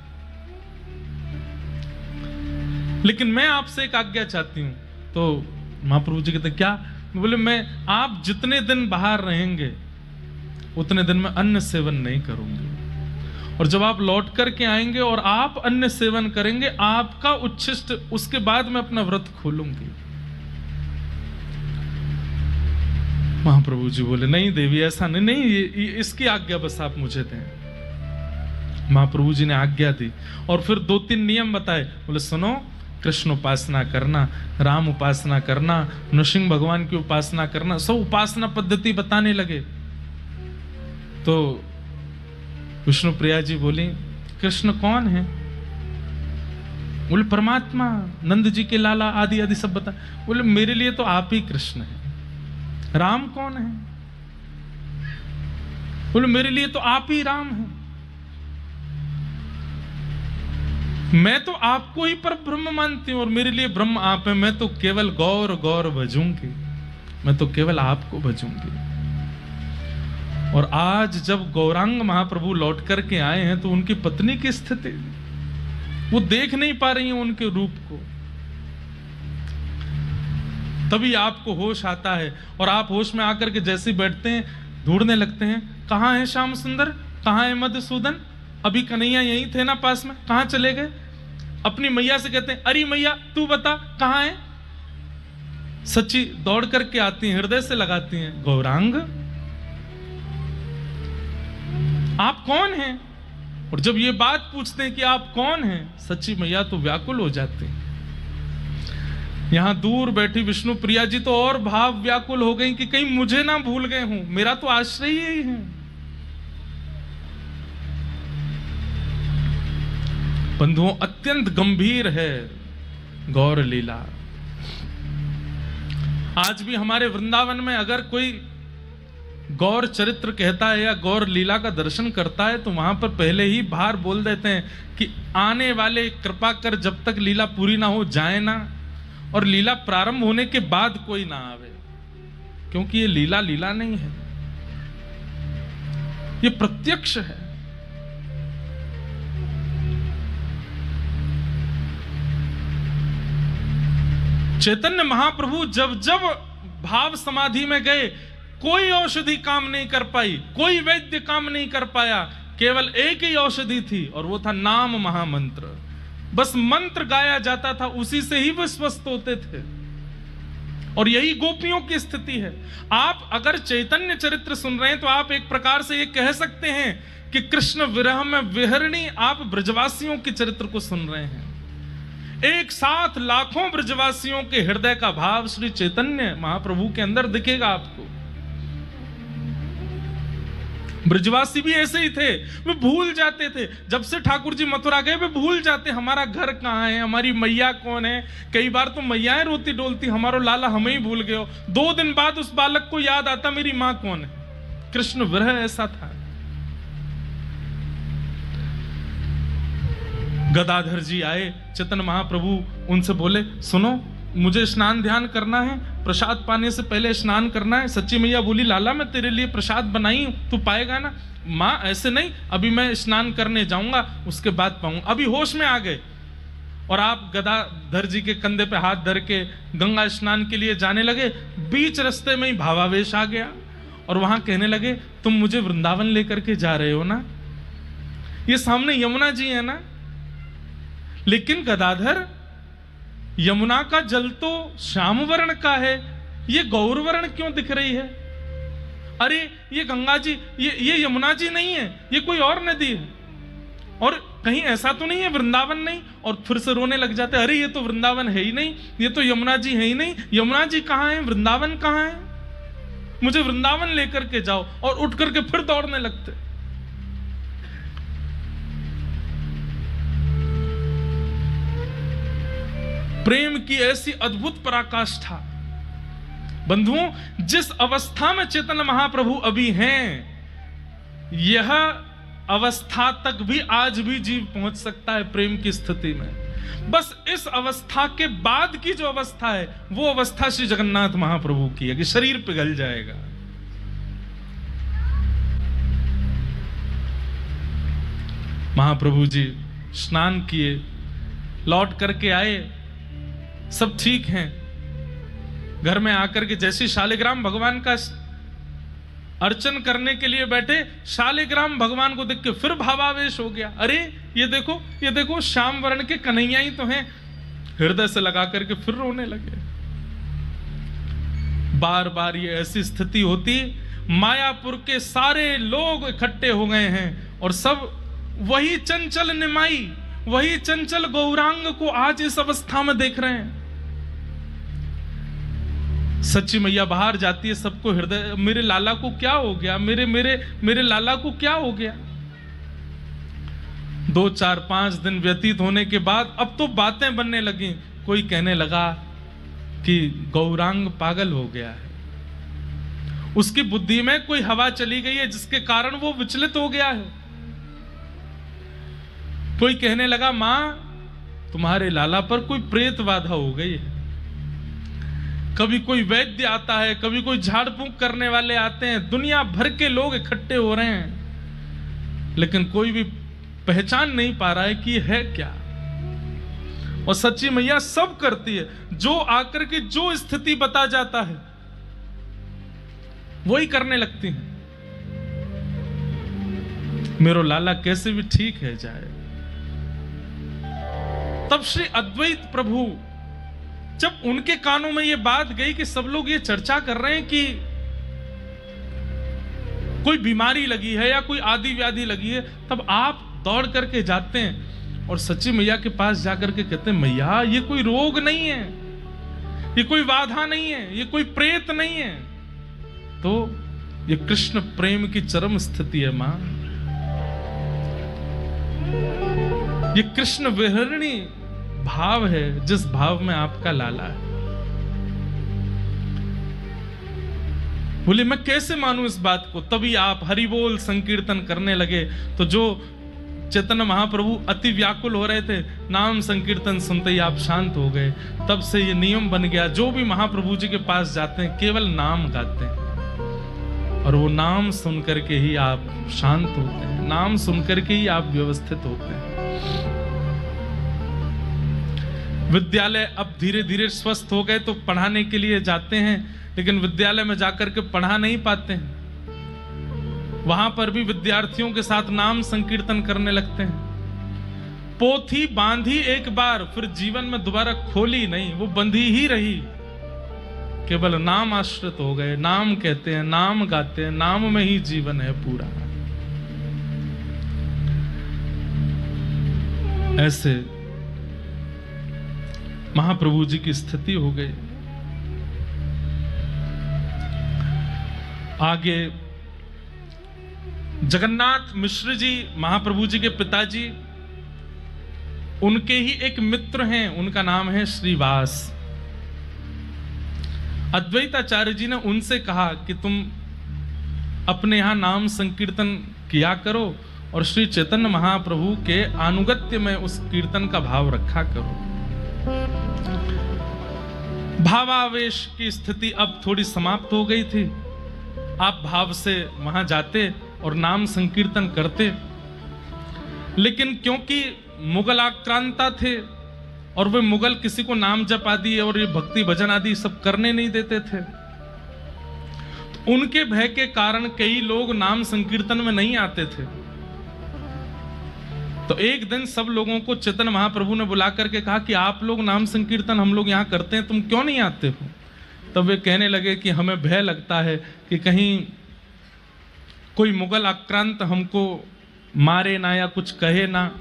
लेकिन मैं आपसे एक आज्ञा चाहती हूं। तो महाप्रभु जी कहते क्या? बोले मैं आप जितने दिन बाहर रहेंगे उतने दिन मैं अन्न सेवन नहीं करूंगी, और जब आप लौट करके आएंगे और आप अन्न सेवन करेंगे आपका उच्छिष्ट, उसके बाद मैं अपना व्रत खोलूंगी। महाप्रभु जी बोले नहीं देवी ऐसा नहीं, नहीं ये इसकी आज्ञा बस आप मुझे दें। महाप्रभु जी ने आज्ञा दी और फिर 2-3 नियम बताए। बोले सुनो, कृष्ण उपासना करना, राम उपासना करना, नृसिंह भगवान की उपासना करना, सब उपासना पद्धति बताने लगे। तो विष्णु प्रिया जी बोली कृष्ण कौन है? बोले परमात्मा, नंद जी के लाला, आदि आदि सब बता। बोले मेरे लिए तो आप ही कृष्ण है। राम कौन है? बोले मेरे लिए तो आप ही राम है। मैं तो आपको ही पर ब्रह्म मानती हूं और मेरे लिए ब्रह्म आप है। मैं तो केवल गौर गौर भजूंगी, मैं तो केवल आपको भजूंगी। और आज जब गौरांग महाप्रभु लौट करके आए हैं तो उनकी पत्नी की स्थिति, वो देख नहीं पा रही हैं उनके रूप को। तभी आपको होश आता है और आप होश में आकर के जैसे बैठते हैं ढूंढने लगते हैं, कहां है श्याम सुंदर, कहां है मधुसूदन? अभी कन्हैया यहीं थे ना पास में, कहां चले गए? अपनी मैया से कहते हैं अरे मैया तू बता कहां है? सच्ची दौड़ करके आती हैं, हृदय से लगाती हैं, गौरांग आप कौन हैं? और जब ये बात पूछते हैं कि आप कौन हैं, सच्ची मैया तो व्याकुल हो जाते हैं। यहां दूर बैठी विष्णु प्रिया जी तो और भाव व्याकुल हो गई कि कहीं मुझे ना भूल गए हूं, मेरा तो आश्रय ही है। बंधुओं अत्यंत गंभीर है गौर लीला। आज भी हमारे वृंदावन में अगर कोई गौर चरित्र कहता है या गौर लीला का दर्शन करता है तो वहां पर पहले ही बाहर बोल देते हैं कि आने वाले कृपा कर जब तक लीला पूरी ना हो जाए ना, और लीला प्रारंभ होने के बाद कोई ना आवे, क्योंकि ये लीला लीला नहीं है, ये प्रत्यक्ष है। चैतन्य महाप्रभु जब जब भाव समाधि में गए, कोई औषधि काम नहीं कर पाई, कोई वैद्य काम नहीं कर पाया, केवल एक ही औषधि थी और वो था नाम महामंत्र। बस मंत्र गाया जाता था, उसी से ही वे स्वस्थ होते थे। और यही गोपियों की स्थिति है। आप अगर चैतन्य चरित्र सुन रहे हैं तो आप एक प्रकार से ये कह सकते हैं कि कृष्ण विरह में विहरणी आप ब्रजवासियों के चरित्र को सुन रहे हैं। एक साथ लाखों ब्रजवासियों के हृदय का भाव श्री चैतन्य महाप्रभु के अंदर दिखेगा आपको। ब्रजवासी भी ऐसे ही थे, वे भूल जाते थे। जब से ठाकुर जी मथुरा गए वे भूल जाते हमारा घर कहाँ है, हमारी मैया कौन है। कई बार तो मैयाएं रोती डोलती हमारो लाला हमें ही भूल गए हो। 2 दिन बाद उस बालक को याद आता मेरी मां कौन है। कृष्ण विरह ऐसा था। गदाधर जी आए, चैतन्य महाप्रभु उनसे बोले सुनो मुझे स्नान ध्यान करना है, प्रसाद पाने से पहले स्नान करना है। सच्ची मैया बोली लाला मैं तेरे लिए प्रसाद बनाई हूं, तू पाएगा ना? माँ ऐसे नहीं, अभी मैं स्नान करने जाऊंगा उसके बाद पाऊंगा। अभी होश में आ गए और आप गदाधर जी के कंधे पे हाथ धर के गंगा स्नान के लिए जाने लगे। बीच रास्ते में ही भावावेश आ गया और वहां कहने लगे तुम मुझे वृंदावन लेकर के जा रहे हो ना, ये सामने यमुना जी है ना। लेकिन गदाधर यमुना का जल तो श्याम वर्ण का है, ये गौर वर्ण क्यों दिख रही है? अरे ये गंगा जी, ये यमुना जी नहीं है, ये कोई और नदी है। और कहीं ऐसा तो नहीं है वृंदावन नहीं? और फिर से रोने लग जाते, अरे ये तो वृंदावन है ही नहीं, ये तो यमुना जी है ही नहीं। यमुना जी कहाँ है, वृंदावन कहाँ है? मुझे वृंदावन लेकर के जाओ। और उठ करके फिर दौड़ने लगते। प्रेम की ऐसी अद्भुत पराकाष्ठा। बंधुओं जिस अवस्था में चैतन्य महाप्रभु अभी हैं, यह अवस्था तक भी आज भी जीव पहुंच सकता है प्रेम की स्थिति में। बस इस अवस्था के बाद की जो अवस्था है वो अवस्था श्री जगन्नाथ महाप्रभु की है कि शरीर पिघल जाएगा। महाप्रभु जी स्नान किए, लौट करके आए सब ठीक हैं। घर में आकर के जैसे शालिग्राम भगवान का अर्चन करने के लिए बैठे, शालिग्राम भगवान को देख के फिर भावावेश हो गया। अरे ये देखो श्याम वर्ण के कन्हैया ही तो हैं। हृदय से लगा करके फिर रोने लगे। बार बार ये ऐसी स्थिति होती, मायापुर के सारे लोग इकट्ठे हो गए हैं और सब वही चंचल निमाई, वही चंचल गौरांग को आज इस अवस्था में देख रहे हैं। सच्ची मैया बाहर जाती है, सबको हृदय, मेरे लाला को क्या हो गया, मेरे लाला को क्या हो गया। 2, 4, 5 दिन व्यतीत होने के बाद अब तो बातें बनने लगी। कोई कहने लगा कि गौरांग पागल हो गया है, उसकी बुद्धि में कोई हवा चली गई है जिसके कारण वो विचलित हो गया है। कोई कहने लगा मां तुम्हारे लाला पर कोई प्रेत बाधा हो गई है। कभी कोई वैद्य आता है, कभी कोई झाड़ फूंक करने वाले आते हैं, दुनिया भर के लोग इकट्ठे हो रहे हैं, लेकिन कोई भी पहचान नहीं पा रहा है कि है क्या। और सच्ची मैया सब करती है, जो आकर के जो स्थिति बता जाता है वही करने लगती है। मेरो लाला कैसे भी ठीक है जाए। तब श्री अद्वैत प्रभु जब उनके कानों में यह बात गई कि सब लोग ये चर्चा कर रहे हैं कि कोई बीमारी लगी है या कोई आदि व्याधि लगी है, तब आप दौड़ करके जाते हैं और सच्ची मैया के पास जाकर के कहते हैं मैया ये कोई रोग नहीं है, ये कोई बाधा नहीं है, ये कोई प्रेत नहीं है, तो ये कृष्ण प्रेम की चरम स्थिति है मां। ये कृष्ण विहरणी भाव है जिस भाव में आपका लाला है। बोले मैं कैसे मानूं इस बात को। तभी आप हरि बोल संकीर्तन करने लगे तो जो चैतन्य महाप्रभु अति व्याकुल हो रहे थे, नाम संकीर्तन सुनते ही आप शांत हो गए। तब से ये नियम बन गया, जो भी महाप्रभु जी के पास जाते हैं केवल नाम गाते हैं और वो नाम सुन करके ही आप शांत होते हैं, नाम सुन करके ही आप व्यवस्थित होते हैं। विद्यालय अब धीरे धीरे स्वस्थ हो गए तो पढ़ाने के लिए जाते हैं, लेकिन विद्यालय में जाकर के पढ़ा नहीं पाते हैं। वहां पर भी विद्यार्थियों के साथ नाम संकीर्तन करने लगते हैं। पोथी बांधी एक बार, फिर जीवन में दोबारा खोली नहीं, वो बंधी ही रही। केवल नाम आश्रित हो गए, नाम कहते हैं, नाम गाते हैं, नाम में ही जीवन है पूरा। ऐसे महाप्रभु जी की स्थिति हो गई। आगे जगन्नाथ मिश्र जी महाप्रभु जी के पिताजी, उनके ही एक मित्र हैं, उनका नाम है श्रीवास। अद्वैताचार्य जी ने उनसे कहा कि तुम अपने यहां नाम संकीर्तन किया करो और श्री चैतन्य महाप्रभु के अनुगत्य में उस कीर्तन का भाव रखा करो। भावावेश की स्थिति अब थोड़ी समाप्त हो गई थी। आप भाव से वहां जाते और नाम संकीर्तन करते, लेकिन क्योंकि मुगल आक्रांता थे और वे मुगल किसी को नाम जप आदि और ये भक्ति भजन आदि सब करने नहीं देते थे, तो उनके भय के कारण कई लोग नाम संकीर्तन में नहीं आते थे। तो एक दिन सब लोगों को चैतन्य महाप्रभु ने बुला करके कहा कि आप लोग नाम संकीर्तन हम लोग यहाँ करते हैं, तुम क्यों नहीं आते हो। तब वे कहने लगे कि हमें भय लगता है कि कहीं कोई मुगल आक्रांत हमको मारे ना या कुछ कहे ना,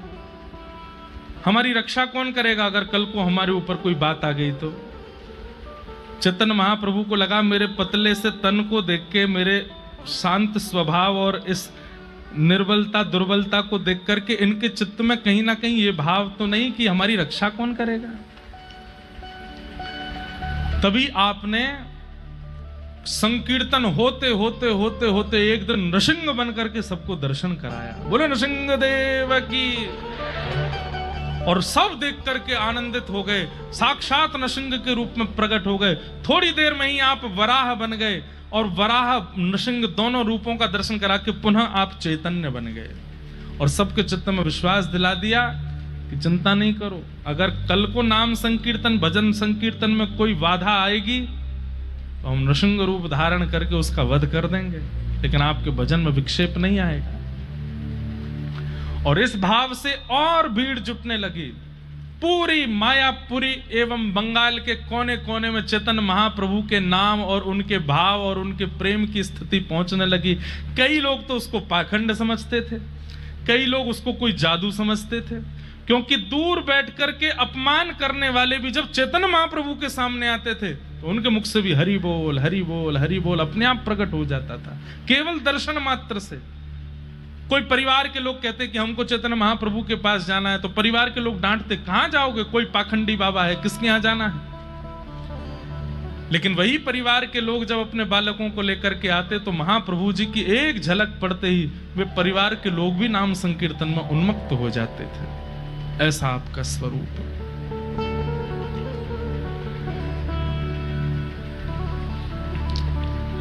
हमारी रक्षा कौन करेगा अगर कल को हमारे ऊपर कोई बात आ गई तो। चैतन्य महाप्रभु को लगा मेरे पतले से तन को देख के, मेरे शांत स्वभाव और इस निर्बलता दुर्बलता को देख करके इनके चित्त में कहीं ना कहीं ये भाव तो नहीं कि हमारी रक्षा कौन करेगा। तभी आपने संकीर्तन होते होते होते होते एक दिन नृसिंह बन करके सबको दर्शन कराया। बोले नृसिंह देव की। और सब देख करके आनंदित हो गए, साक्षात नृसिंह के रूप में प्रकट हो गए। थोड़ी देर में ही आप वराह बन गए और वराह नृसिंह दोनों रूपों का दर्शन करा के पुनः आप चैतन्य बन गए और सबके चित्त में विश्वास दिला दिया कि चिंता नहीं करो, अगर कल को नाम संकीर्तन भजन संकीर्तन में कोई बाधा आएगी तो हम नृसिंह रूप धारण करके उसका वध कर देंगे, लेकिन आपके भजन में विक्षेप नहीं आएगा। और इस भाव से और भीड़ जुटने लगी। पूरी मायापुरी एवं बंगाल के कोने कोने में चैतन्य महाप्रभु के नाम और उनके भाव और उनके प्रेम की स्थिति पहुंचने लगी। कई लोग तो उसको पाखंड समझते थे, कई लोग उसको कोई जादू समझते थे, क्योंकि दूर बैठ करके अपमान करने वाले भी जब चैतन्य महाप्रभु के सामने आते थे तो उनके मुख से भी हरि बोल हरि बोल हरि बोल अपने आप प्रकट हो जाता था, केवल दर्शन मात्र से। कोई परिवार के लोग कहते कि हमको चैतन्य महाप्रभु के पास जाना है, तो परिवार के लोग डांटते, कहां जाओगे, कोई पाखंडी बाबा है, किसके यहां जाना है। लेकिन वही परिवार के लोग जब अपने बालकों को लेकर के आते तो महाप्रभु जी की एक झलक पड़ते ही वे परिवार के लोग भी नाम संकीर्तन में उन्मत्त हो जाते थे। ऐसा आपका स्वरूप।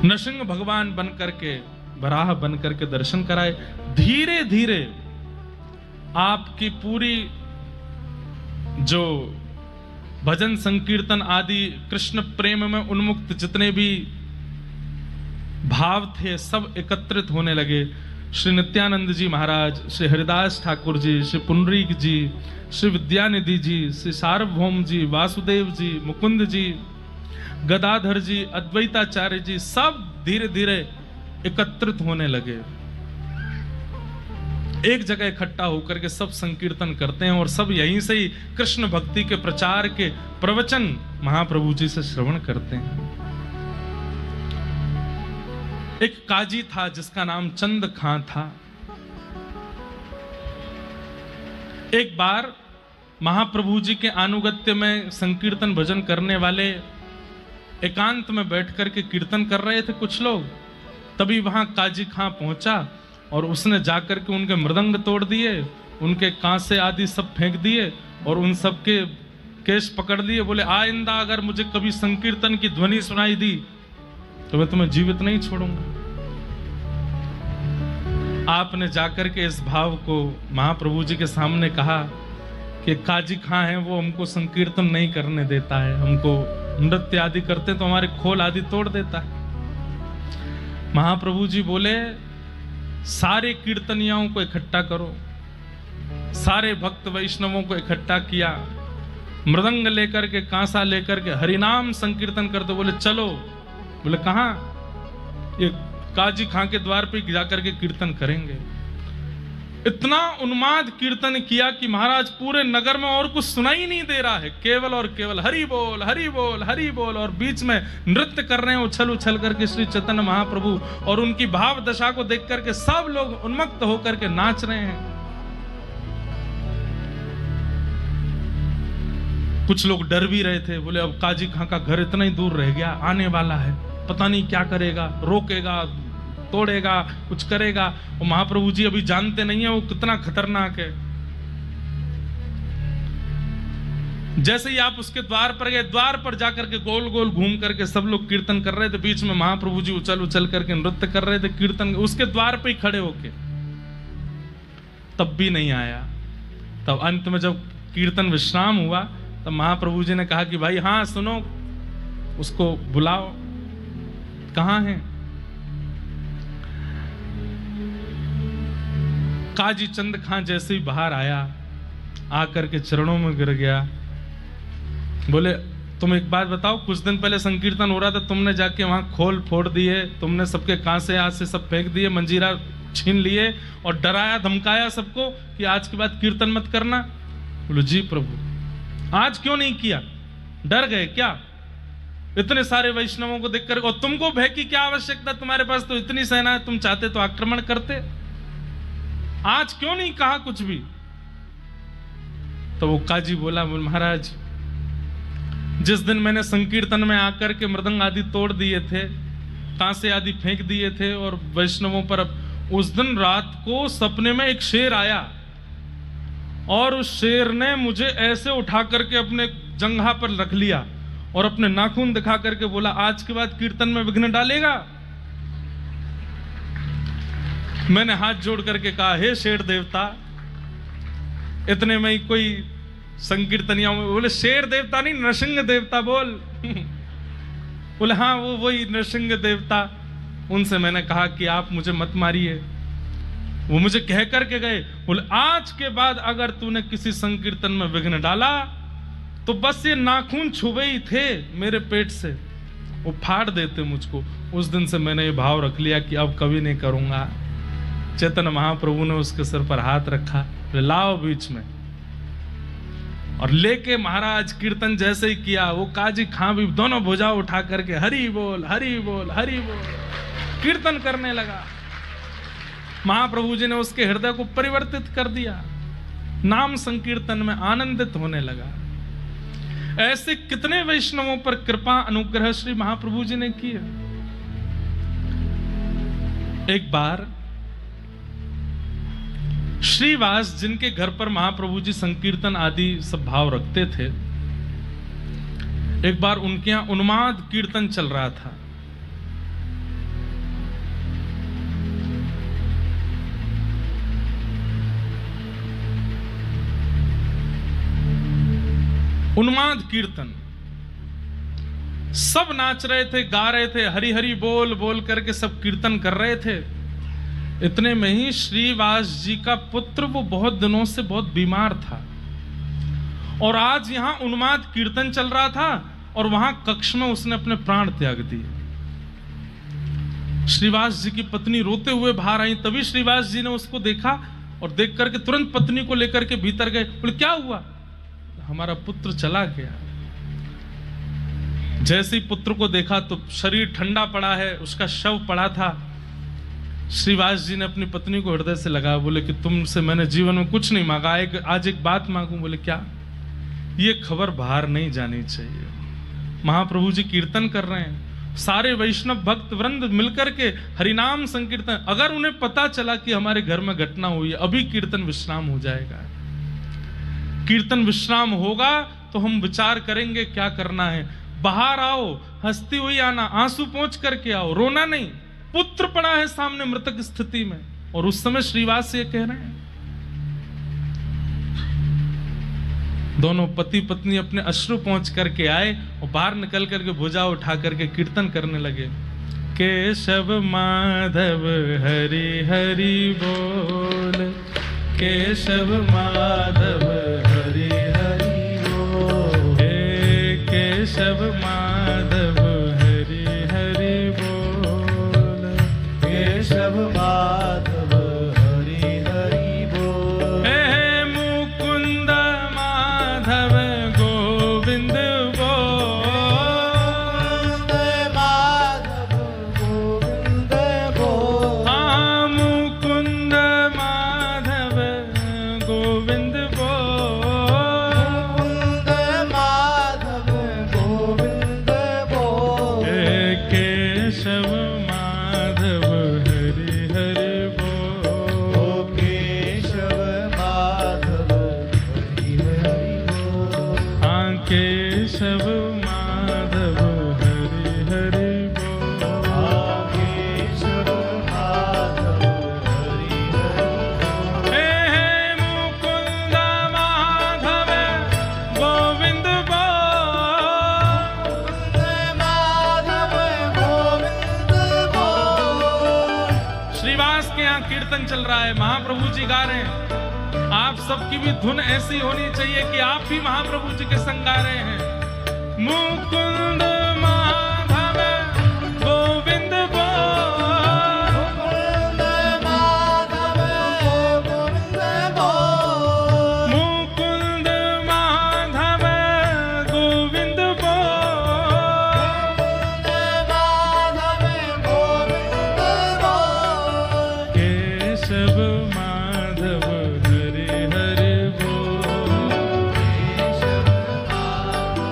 नृसिंह भगवान बन करके, वराह बन करके दर्शन कराए। धीरे धीरे आपकी पूरी जो भजन संकीर्तन आदि कृष्ण प्रेम में उन्मुक्त जितने भी भाव थे सब एकत्रित होने लगे। श्री नित्यानंद जी महाराज, श्री हरिदास ठाकुर जी, श्री पुंडरीक जी, श्री विद्यानिधि जी, श्री सार्वभौम जी, वासुदेव जी, मुकुंद जी, गदाधर जी, अद्वैताचार्य जी, सब धीरे धीरे एकत्रित होने लगे। एक जगह इकट्ठा होकर के सब संकीर्तन करते हैं और सब यहीं से ही कृष्ण भक्ति के प्रचार के प्रवचन महाप्रभु जी से श्रवण करते हैं। एक काजी था जिसका नाम चंद खां था। एक बार महाप्रभु जी के अनुगत्य में संकीर्तन भजन करने वाले एकांत में बैठ करके कीर्तन कर रहे थे कुछ लोग। तभी वहां काजी खां पहुंचा और उसने जाकर के उनके मृदंग तोड़ दिए, उनके कांसे आदि सब फेंक दिए और उन सब के केश पकड़ लिए। बोले, आइंदा अगर मुझे कभी संकीर्तन की ध्वनि सुनाई दी तो मैं तुम्हें जीवित नहीं छोड़ूंगा। आपने जाकर के इस भाव को महाप्रभु जी के सामने कहा कि काजी खां है, वो हमको संकीर्तन नहीं करने देता है, हमको नृत्य आदि करते तो हमारे खोल आदि तोड़ देता है। महाप्रभु जी बोले, सारे कीर्तनियों को इकट्ठा करो। सारे भक्त वैष्णवों को इकट्ठा किया, मृदंग लेकर के, कांसा लेकर के हरिनाम संकीर्तन करते। बोले चलो। बोले कहां? ये काजी खां के द्वार पे जाकर के कीर्तन करेंगे। इतना उन्माद कीर्तन किया कि महाराज पूरे नगर में और कुछ सुनाई नहीं दे रहा है, केवल और केवल हरि बोल हरि बोल हरि बोल। और बीच में नृत्य कर रहे हैं उछल उछल करके श्री चैतन्य महाप्रभु, और उनकी भाव दशा को देख करके सब लोग उन्मत्त होकर के नाच रहे हैं। कुछ लोग डर भी रहे थे, बोले अब काजी खां का घर इतना ही दूर रह गया, आने वाला है, पता नहीं क्या करेगा, रोकेगा, तोड़ेगा, कुछ करेगा। और महाप्रभु जी अभी जानते नहीं है वो कितना खतरनाक है। जैसे ही आप उसके द्वार पर गए, द्वार पर जाकर के गोल गोल घूम करके सब लोग कीर्तन कर रहे थे। बीच में महाप्रभु जी उछल उछल करके नृत्य कर रहे थे कीर्तन, उसके द्वार पे ही खड़े होके, तब भी नहीं आया। तब अंत में जब कीर्तन विश्राम हुआ तब महाप्रभु जी ने कहा कि भाई हाँ सुनो, उसको बुलाओ। कहां है? काजी चंद खां जैसे ही बाहर आया, आकर के चरणों में गिर गया। बोले, तुम एक बात बताओ, कुछ दिन पहले संकीर्तन हो रहा था, तुमने जाके वहां खोल फोड़ दिए, तुमने सबके कांसे आज से सब फेंक दिए, मंजीरा छीन लिए और डराया धमकाया सबको कि आज के बाद कीर्तन मत करना। बोले जी प्रभु। आज क्यों नहीं किया? डर गए क्या? इतने सारे वैष्णवों को देखकर, और तुमको भय की क्या आवश्यकता, तुम्हारे पास तो इतनी सेना है, तुम चाहते तो आक्रमण करते। आज क्यों नहीं कहा कुछ भी? तो वो काजी बोला, महाराज जिस दिन मैंने संकीर्तन में आकर के मृदंग आदि तोड़ दिए थे, कांसे आदि फेंक दिए थे और वैष्णवों पर, उस दिन रात को सपने में एक शेर आया और उस शेर ने मुझे ऐसे उठा करके अपने जंघा पर रख लिया और अपने नाखून दिखा करके बोला, आज के बाद कीर्तन में विघ्न डालेगा। मैंने हाथ जोड़ करके कहा, हे शेर देवता, इतने में ही कोई संकीर्तनिया में बोले शेर देवता नहीं, नरसिंह देवता बोल। बोले हाँ वो वही नरसिंह देवता। उनसे मैंने कहा कि आप मुझे मत मारिए। वो मुझे कह करके गए, बोले आज के बाद अगर तूने किसी संकीर्तन में विघ्न डाला तो बस ये नाखून छुए ही थे मेरे पेट से, वो फाड़ देते मुझको। उस दिन से मैंने ये भाव रख लिया कि अब कभी नहीं करूंगा। चैतन्य महाप्रभु ने उसके सिर पर हाथ रखा, लाओ बीच में, और लेके महाराज कीर्तन जैसे ही किया, वो काजी खां भी दोनों भुजा उठा करके हरि बोल हरि बोल हरि बोल कीर्तन करने लगा। महाप्रभु जी ने उसके हृदय को परिवर्तित कर दिया, नाम संकीर्तन में आनंदित होने लगा। ऐसे कितने वैष्णवों पर कृपा अनुग्रह श्री महाप्रभु जी ने किया। एक बार श्रीवास जिनके घर पर महाप्रभु जी संकीर्तन आदि सब भाव रखते थे, एक बार उनके यहां उन्माद कीर्तन चल रहा था। उन्माद कीर्तन, सब नाच रहे थे, गा रहे थे, हरि हरि बोल बोल करके सब कीर्तन कर रहे थे। इतने में ही श्रीवास जी का पुत्र, वो बहुत दिनों से बहुत बीमार था, और आज यहां उन्माद कीर्तन चल रहा था और वहां कक्ष में उसने अपने प्राण त्याग दिए। श्रीवास जी की पत्नी रोते हुए बाहर आई, तभी श्रीवास जी ने उसको देखा और देख करके तुरंत पत्नी को लेकर के भीतर गए। बोले क्या हुआ? हमारा पुत्र चला गया। जैसे ही पुत्र को देखा तो शरीर ठंडा पड़ा है, उसका शव पड़ा था। श्रीवास जी ने अपनी पत्नी को हृदय से लगाया, बोले कि तुमसे मैंने जीवन में कुछ नहीं मांगा, आज एक बात मांगू। बोले क्या? ये खबर बाहर नहीं जानी चाहिए। महाप्रभु जी कीर्तन कर रहे हैं, सारे वैष्णव भक्त वृंद मिलकर के हरिनाम संकीर्तन, अगर उन्हें पता चला कि हमारे घर में घटना हुई है, अभी कीर्तन विश्राम हो जाएगा। कीर्तन विश्राम होगा तो हम विचार करेंगे क्या करना है। बाहर आओ, हंसती हुई आना, आंसू पोंछ करके आओ, रोना नहीं। पुत्र पड़ा है सामने मृतक स्थिति में, और उस समय श्रीवास ये कह रहे हैं। दोनों पति पत्नी अपने अश्रु पहुंच करके आए और बाहर निकल करके भुजा उठा करके कीर्तन करने लगे। केशव माधव हरि हरि बोल, केशव माधव हरि हरि बोल, केशव माधव हरि हरि बोल, केशव माधव हरि हरि बोल, हे मुकुंद माधव गोविंद बोल, माधव गोविंद बोल, हाँ मुकुंद माधव गोविंद बोल, मुकुंद माधव गोविंद बोल, केशव माधव हरि हरि बोल, केशव माधव हरि हरि बोल, हाँ केशव माधव हरि हरि बोल, हाँ केशव माधव हरि हरि बोल, हे मुकुंद माधव गोविंद बोल, माधव गोविंद बोल। श्रीवास के यहाँ कीर्तन चल रहा है, महाप्रभु जी गा रहे हैं। आप सबकी भी धुन ऐसी होनी चाहिए कि आप भी महाप्रभु जी के संग गा रहे हैं। मुकुंद माधव गोविंद बोल, मुकुंद माधव गोविंद बोल, मुकुंद माधव गोविंद बोल, मुकुंद माधव गोविंद बोल, केशव माधव हरि हरि बोल, केशव माधव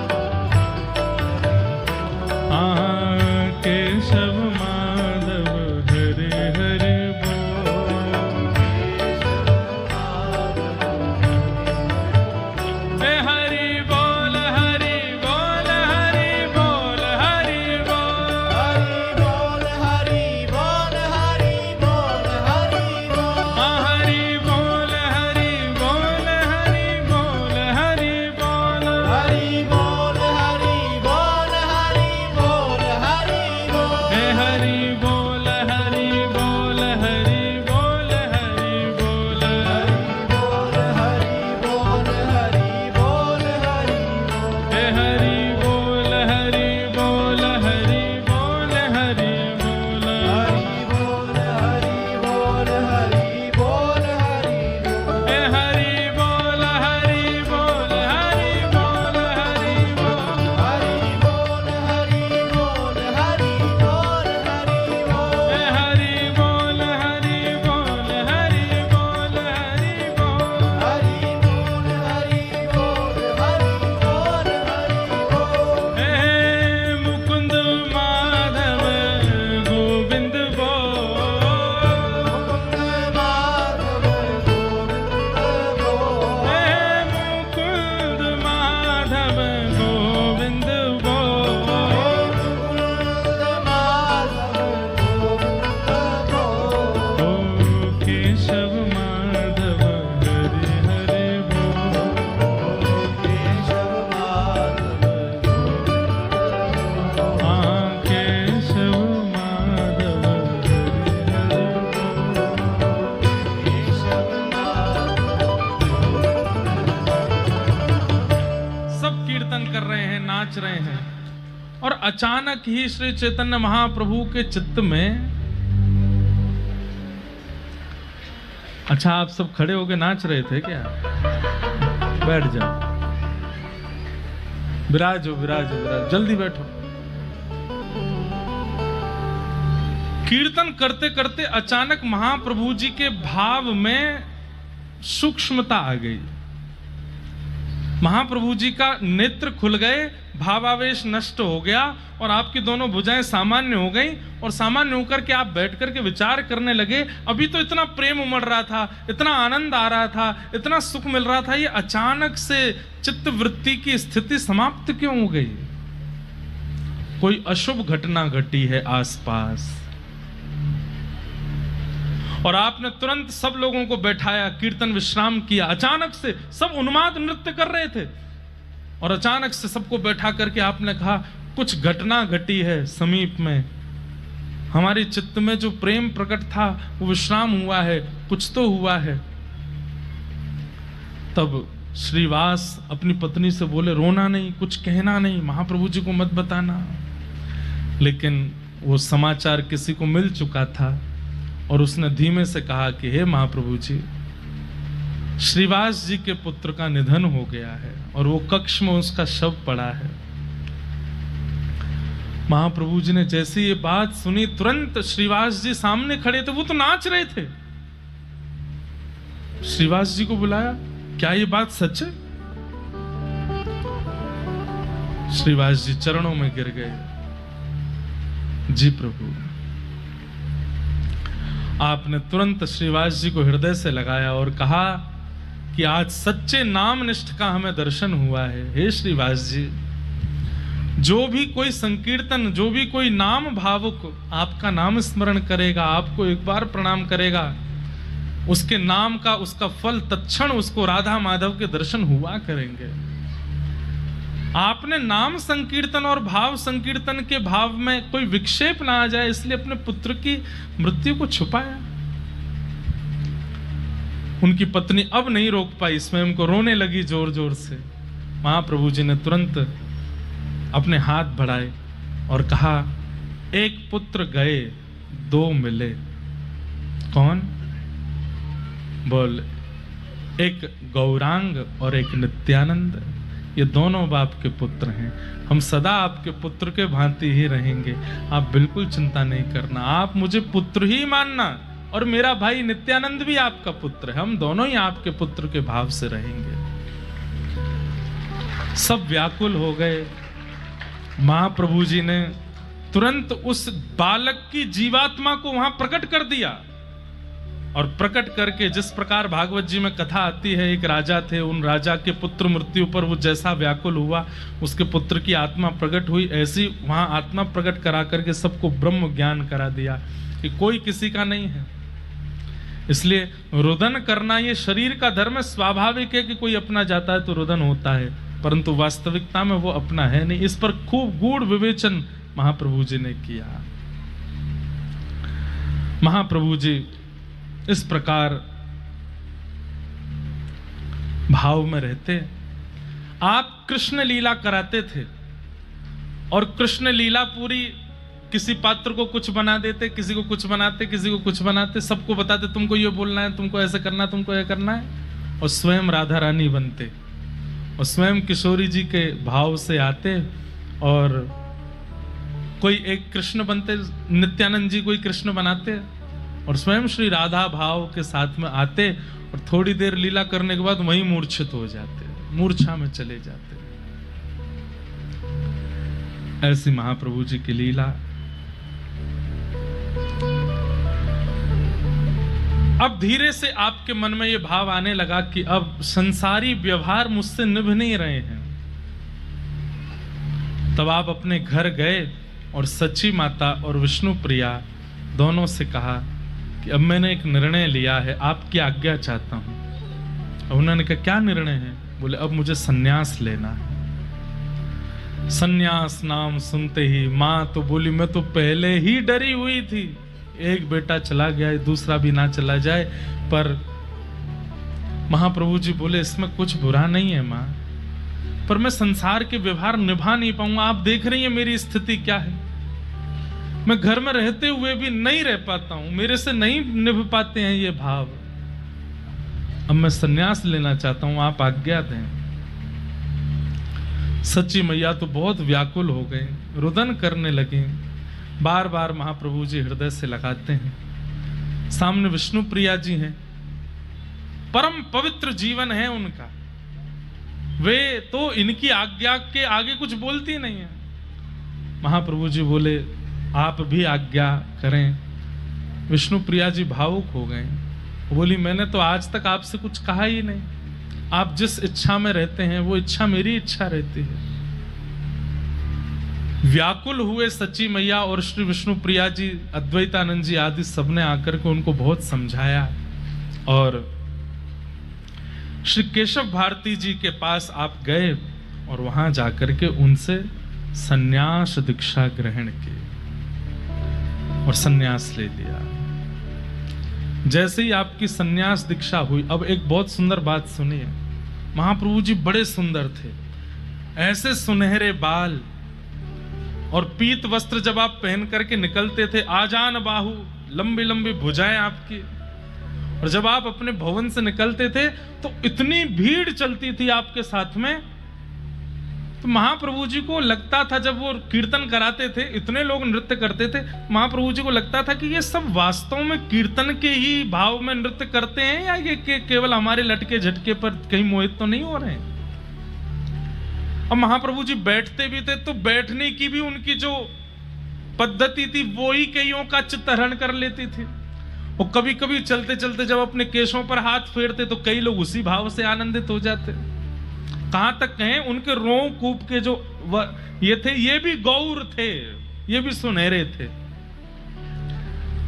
नाच रहे हैं, और अचानक ही श्री चैतन्य महाप्रभु के चित्त में, अच्छा आप सब खड़े होके नाच रहे थे क्या? बैठ जाओ, विराजो विराजो विराजो, जल्दी बैठो। कीर्तन करते करते अचानक महाप्रभु जी के भाव में सूक्ष्मता आ गई। महाप्रभु जी का नेत्र खुल गए, भावावेश नष्ट हो गया और आपकी दोनों भुजाएं सामान्य हो गई, और सामान्य होकर के आप बैठ करके विचार करने लगे। अभी तो इतना प्रेम उमड़ रहा था, इतना आनंद आ रहा था, इतना सुख मिल रहा था, ये अचानक से चित्त वृत्ति की स्थिति समाप्त क्यों हो गई? कोई अशुभ घटना घटी है आसपास। और आपने तुरंत सब लोगों को बैठाया, कीर्तन विश्राम किया। अचानक से सब उन्माद नृत्य कर रहे थे, और अचानक से सबको बैठा करके आपने कहा, कुछ घटना घटी है समीप में, हमारे चित्त में जो प्रेम प्रकट था वो विश्राम हुआ है, कुछ तो हुआ है। तब श्रीवास अपनी पत्नी से बोले, रोना नहीं, कुछ कहना नहीं, महाप्रभु जी को मत बताना। लेकिन वो समाचार किसी को मिल चुका था, और उसने धीमे से कहा कि हे महाप्रभु जी, श्रीवास जी के पुत्र का निधन हो गया है, और वो कक्ष में उसका शव पड़ा है। महाप्रभु जी ने जैसे ये बात सुनी, तुरंत श्रीवास जी सामने खड़े थे, वो तो नाच रहे थे। श्रीवास जी को बुलाया, क्या ये बात सच है? श्रीवास जी चरणों में गिर गए। जी प्रभु। आपने तुरंत श्रीवास जी को हृदय से लगाया और कहा कि आज सच्चे नाम निष्ठ का हमें दर्शन हुआ है। हे श्रीवास जी, जो भी कोई संकीर्तन, जो भी कोई नाम भावुक आपका नाम स्मरण करेगा, आपको एक बार प्रणाम करेगा, उसके नाम का, उसका फल तत्क्षण उसको राधा माधव के दर्शन हुआ करेंगे। आपने नाम संकीर्तन और भाव संकीर्तन के भाव में कोई विक्षेप ना आ जाए, इसलिए अपने पुत्र की मृत्यु को छुपाया। उनकी पत्नी अब नहीं रोक पाई, स्वयं को रोने लगी जोर जोर से। महाप्रभु जी ने तुरंत अपने हाथ बढ़ाए और कहा, एक पुत्र गए, दो मिले। कौन? बोल, एक गौरांग और एक नित्यानंद। ये दोनों बाप के पुत्र हैं। हम सदा आपके पुत्र के भांति ही रहेंगे, आप बिल्कुल चिंता नहीं करना। आप मुझे पुत्र ही मानना, और मेरा भाई नित्यानंद भी आपका पुत्र है। हम दोनों ही आपके पुत्र के भाव से रहेंगे। सब व्याकुल हो गए। महाप्रभु जी ने तुरंत उस बालक की जीवात्मा को वहां प्रकट कर दिया, और प्रकट करके, जिस प्रकार भागवत जी में कथा आती है, एक राजा थे, उन राजा के पुत्र मृत्यु पर वो जैसा व्याकुल हुआ, उसके पुत्र की आत्मा प्रकट हुई, ऐसी वहां आत्मा प्रकट करा करके सबको ब्रह्म ज्ञान करा दिया कि कोई किसी का नहीं है। इसलिए रुदन करना ये शरीर का धर्म है। स्वाभाविक है कि कोई अपना जाता है तो रुदन होता है, परंतु वास्तविकता में वो अपना है नहीं। इस पर खूब गूढ़ विवेचन महाप्रभु जी ने किया। महाप्रभु जी इस प्रकार भाव में रहते। आप कृष्ण लीला कराते थे, और कृष्ण लीला पूरी, किसी पात्र को कुछ बना देते, किसी को कुछ बनाते, किसी को कुछ बनाते, सबको बताते तुमको ये बोलना है, तुमको ऐसे करना है, तुमको ये करना है, और स्वयं राधा रानी बनते, और स्वयं किशोरी जी के भाव से आते, और कोई एक कृष्ण बनते, नित्यानंद जी कोई कृष्ण बनाते, और स्वयं श्री राधा भाव के साथ में आते, और थोड़ी देर लीला करने के बाद वहीं मूर्छित हो जाते, मूर्छा में चले जाते। ऐसी महाप्रभु जी की लीला। अब धीरे से आपके मन में ये भाव आने लगा कि अब संसारी व्यवहार मुझसे निभ नहीं रहे हैं। तब आप अपने घर गए और सची माता और विष्णु प्रिया दोनों से कहा कि अब मैंने एक निर्णय लिया है, आपकी आज्ञा चाहता हूं। उन्होंने कहा, क्या निर्णय है? बोले, अब मुझे सन्यास लेना है। सन्यास नाम सुनते ही माँ तो बोली, मैं तो पहले ही डरी हुई थी, एक बेटा चला गया, दूसरा भी ना चला जाए। पर महाप्रभु जी बोले, इसमें कुछ बुरा नहीं है माँ, पर मैं संसार के व्यवहार निभा नहीं पाऊंगा। आप देख रही हैं मेरी स्थिति क्या है, मैं घर में रहते हुए भी नहीं रह पाता हूं, मेरे से नहीं निभ पाते हैं ये भाव। अब मैं संन्यास लेना चाहता हूं, आप आज्ञा दें। सच्ची मैया तो बहुत व्याकुल हो गए, रुदन करने लगे। बार बार महाप्रभु जी हृदय से लगाते हैं। सामने विष्णु प्रिया जी हैं, परम पवित्र जीवन है उनका, वे तो इनकी आज्ञा के आगे कुछ बोलती नहीं है। महाप्रभु जी बोले आप भी आज्ञा करें। विष्णु प्रिया जी भावुक हो गए, बोली मैंने तो आज तक आपसे कुछ कहा ही नहीं, आप जिस इच्छा में रहते हैं वो इच्छा मेरी इच्छा रहती है। व्याकुल हुए सच्ची मैया और श्री विष्णु प्रिया जी, अद्वैतानंद जी आदि सबने आकर के उनको बहुत समझाया और श्री केशव भारती जी के पास आप गए और वहां जाकर के उनसे सन्यास दीक्षा ग्रहण की और सन्यास ले लिया। जैसे ही आपकी सन्यास दीक्षा हुई, अब एक बहुत सुंदर बात सुनिए। महाप्रभु जी बड़े सुंदर थे, ऐसे सुनहरे बाल और पीत वस्त्र जब आप पहन करके निकलते थे, आजान बाहु, लंबी लंबी भुजाएं आपकी, और जब आप अपने भवन से निकलते थे तो इतनी भीड़ चलती थी आपके साथ में। तो महाप्रभु जी को लगता था, जब वो कीर्तन कराते थे, इतने लोग नृत्य करते थे, महाप्रभु जी को लगता था कि ये सब वास्तव में कीर्तन के ही भाव में नृत्य करते हैं या ये केवल हमारे लटके झटके पर कहीं मोहित तो नहीं हो रहे हैं। अब महाप्रभु जी बैठते भी थे तो बैठने की भी उनकी जो पद्धति थी वो ही कईयों का चित्तहरण कर लेती थी। और कभी कभी चलते चलते जब अपने केशों पर हाथ फेरते तो कई लोग उसी भाव से आनंदित हो जाते। कहां तक कहें, उनके रों कूप के जो ये थे, ये भी गौर थे, ये भी सुनहरे थे।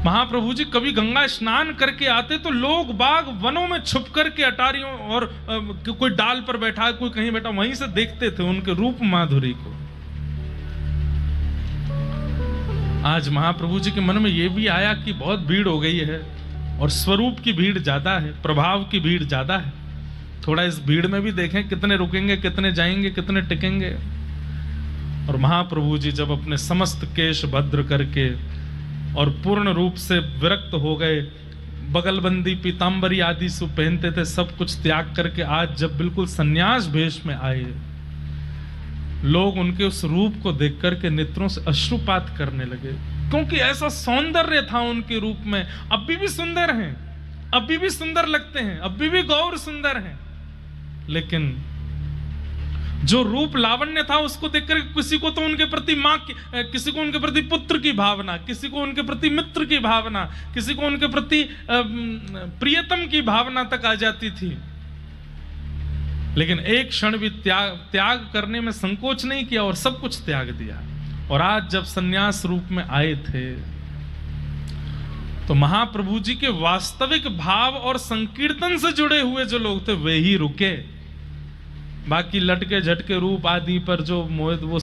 महाप्रभु जी कभी गंगा स्नान करके आते तो लोग बाग वनों में छुप करके अटारियों और कोई डाल पर बैठा, कोई कहीं बैठा, वहीं से देखते थे उनके रूप माधुरी को। आज महाप्रभु जी के मन में यह भी आया कि बहुत भीड़ हो गई है और स्वरूप की भीड़ ज्यादा है, प्रभाव की भीड़ ज्यादा है, थोड़ा इस भीड़ में भी देखें कितने रुकेंगे, कितने जाएंगे, कितने टिकेंगे। और महाप्रभु जी जब अपने समस्त केश भद्र करके और पूर्ण रूप से विरक्त हो गए, बगलबंदी पीतांबरी आदि सु पहनते थे, सब कुछ त्याग करके आज जब बिल्कुल सन्यास भेष में आए, लोग उनके उस रूप को देख करके नेत्रों से अश्रुपात करने लगे, क्योंकि ऐसा सौंदर्य था उनके रूप में। अभी भी सुंदर हैं, अभी भी सुंदर लगते हैं, अभी भी गौर सुंदर हैं, लेकिन जो रूप लावण्य था उसको देखकर किसी को तो उनके प्रति मां की, किसी को उनके प्रति पुत्र की भावना, किसी को उनके प्रति मित्र की भावना, किसी को उनके प्रति प्रियतम की भावना तक आ जाती थी। लेकिन एक क्षण भी त्याग करने में संकोच नहीं किया और सब कुछ त्याग दिया। और आज जब सन्यास रूप में आए थे तो महाप्रभु जी के वास्तविक भाव और संकीर्तन से जुड़े हुए जो लोग थे वे ही रुके, बाकी लटके झटके रूप आदि पर जो मोहित वो